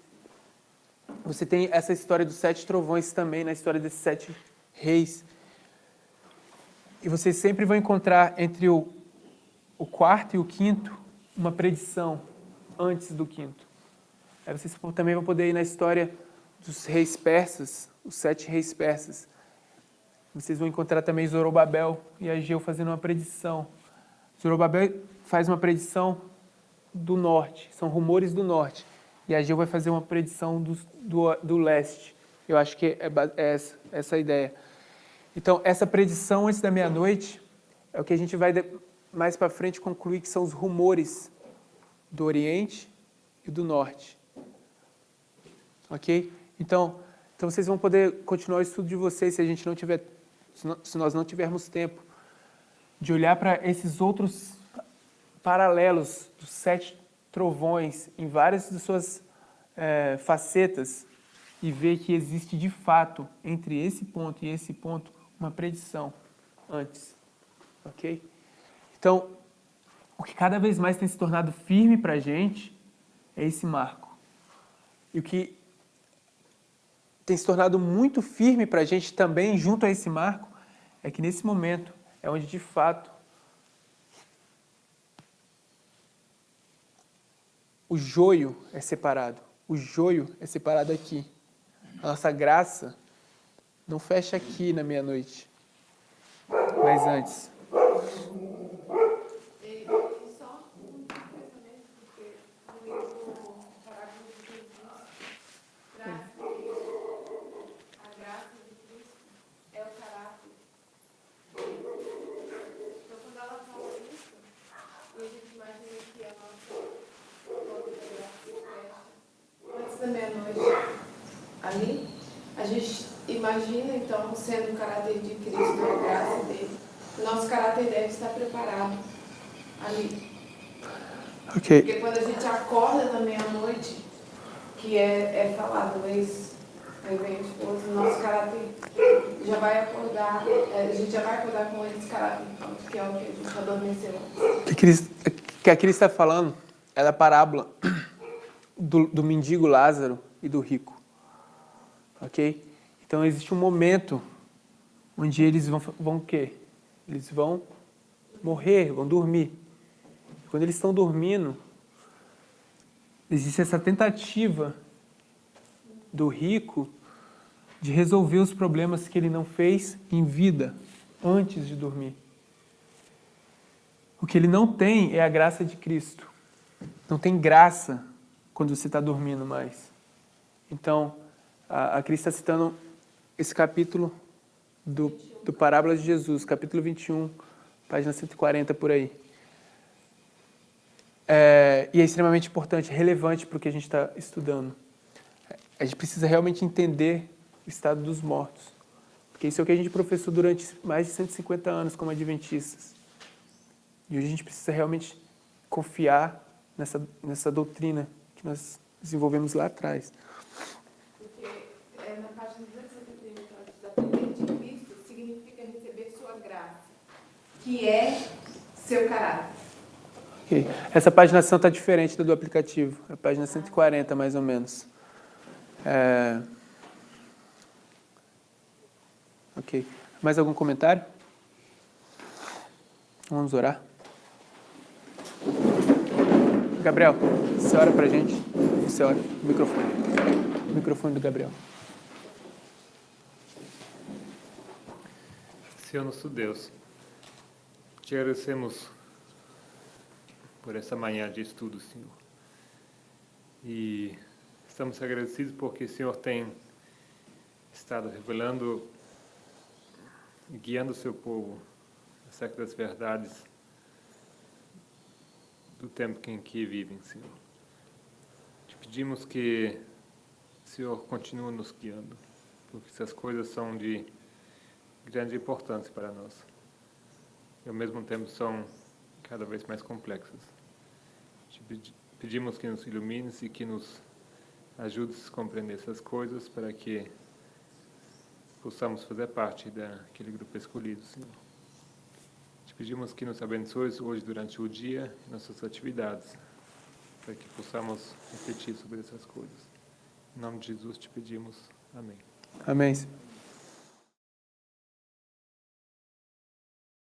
Você tem essa história dos 7 trovões também, na história desses 7 reis. E vocês sempre vão encontrar entre o 4º e o 5º uma predição antes do 5º. Aí vocês também vão poder ir na história dos reis persas, os 7 reis persas. Vocês vão encontrar também Zorobabel e Ageu fazendo uma predição. Zorobabel faz uma predição do norte, são rumores do norte. E Ageu vai fazer uma predição do leste. Eu acho que é essa a ideia. Então, essa predição antes da meia-noite é o que a gente vai mais para frente concluir que são os rumores do Oriente e do Norte. Ok? Então vocês vão poder continuar o estudo de vocês se nós não tivermos tempo de olhar para esses outros paralelos dos 7 trovões em várias de suas facetas e ver que existe de fato entre esse ponto e esse ponto uma predição antes. Ok? Então, o que cada vez mais tem se tornado firme para a gente é esse marco. E o que tem se tornado muito firme para a gente também, junto a esse marco, é que nesse momento é onde, de fato, o joio é separado. O joio é separado aqui. A nossa graça não fecha aqui na meia-noite, mas antes. E só um pensamento, porque no livro parágrafo de Jesus, graça de Cristo, a graça de Cristo é o caráter. Então, quando ela fala isso, e a gente imagina que a nossa porta da graça se fecha antes da meia-noite ali, a gente imagina, então, sendo o caráter de Cristo, a graça dele, o nosso caráter deve estar preparado ali. Ok. Porque quando a gente acorda na meia-noite, que é falado, eis, aí vem o esposo, o nosso caráter já vai acordar, a gente já vai acordar com esse caráter, então, que é o que a gente adormeceu. O que a Cris está falando é da parábola do mendigo Lázaro e do rico. Ok? Então existe um momento onde eles vão o quê? Eles vão morrer, vão dormir. Quando eles estão dormindo, existe essa tentativa do rico de resolver os problemas que ele não fez em vida, antes de dormir. O que ele não tem é a graça de Cristo. Não tem graça quando você está dormindo mais. Então, a Cris está citando esse capítulo do Parábola de Jesus, capítulo 21, página 140, por aí. E é extremamente importante, relevante para o que a gente está estudando. A gente precisa realmente entender o estado dos mortos. Porque isso é o que a gente professou durante mais de 150 anos como adventistas. E hoje a gente precisa realmente confiar nessa doutrina que nós desenvolvemos lá atrás. Porque na página 273, aprender de Cristo significa receber sua graça, que é seu caráter. Okay. Essa paginação está diferente do aplicativo. É a página 140, mais ou menos. Ok. Mais algum comentário? Vamos orar? Gabriel, você ora pra gente? Você ora. O microfone. O microfone do Gabriel. Senhor nosso Deus, te agradecemos por essa manhã de estudo, Senhor. E estamos agradecidos porque o Senhor tem estado revelando e guiando o seu povo acerca das verdades do tempo em que vivem, Senhor. Te pedimos que o Senhor continue nos guiando, porque essas coisas são de grande importância para nós. E ao mesmo tempo são cada vez mais complexas. Te pedimos que nos ilumines e que nos ajudes a compreender essas coisas para que possamos fazer parte daquele grupo escolhido, Senhor. Te pedimos que nos abençoes hoje durante o dia e nossas atividades, para que possamos refletir sobre essas coisas. Em nome de Jesus te pedimos. Amém. Amém.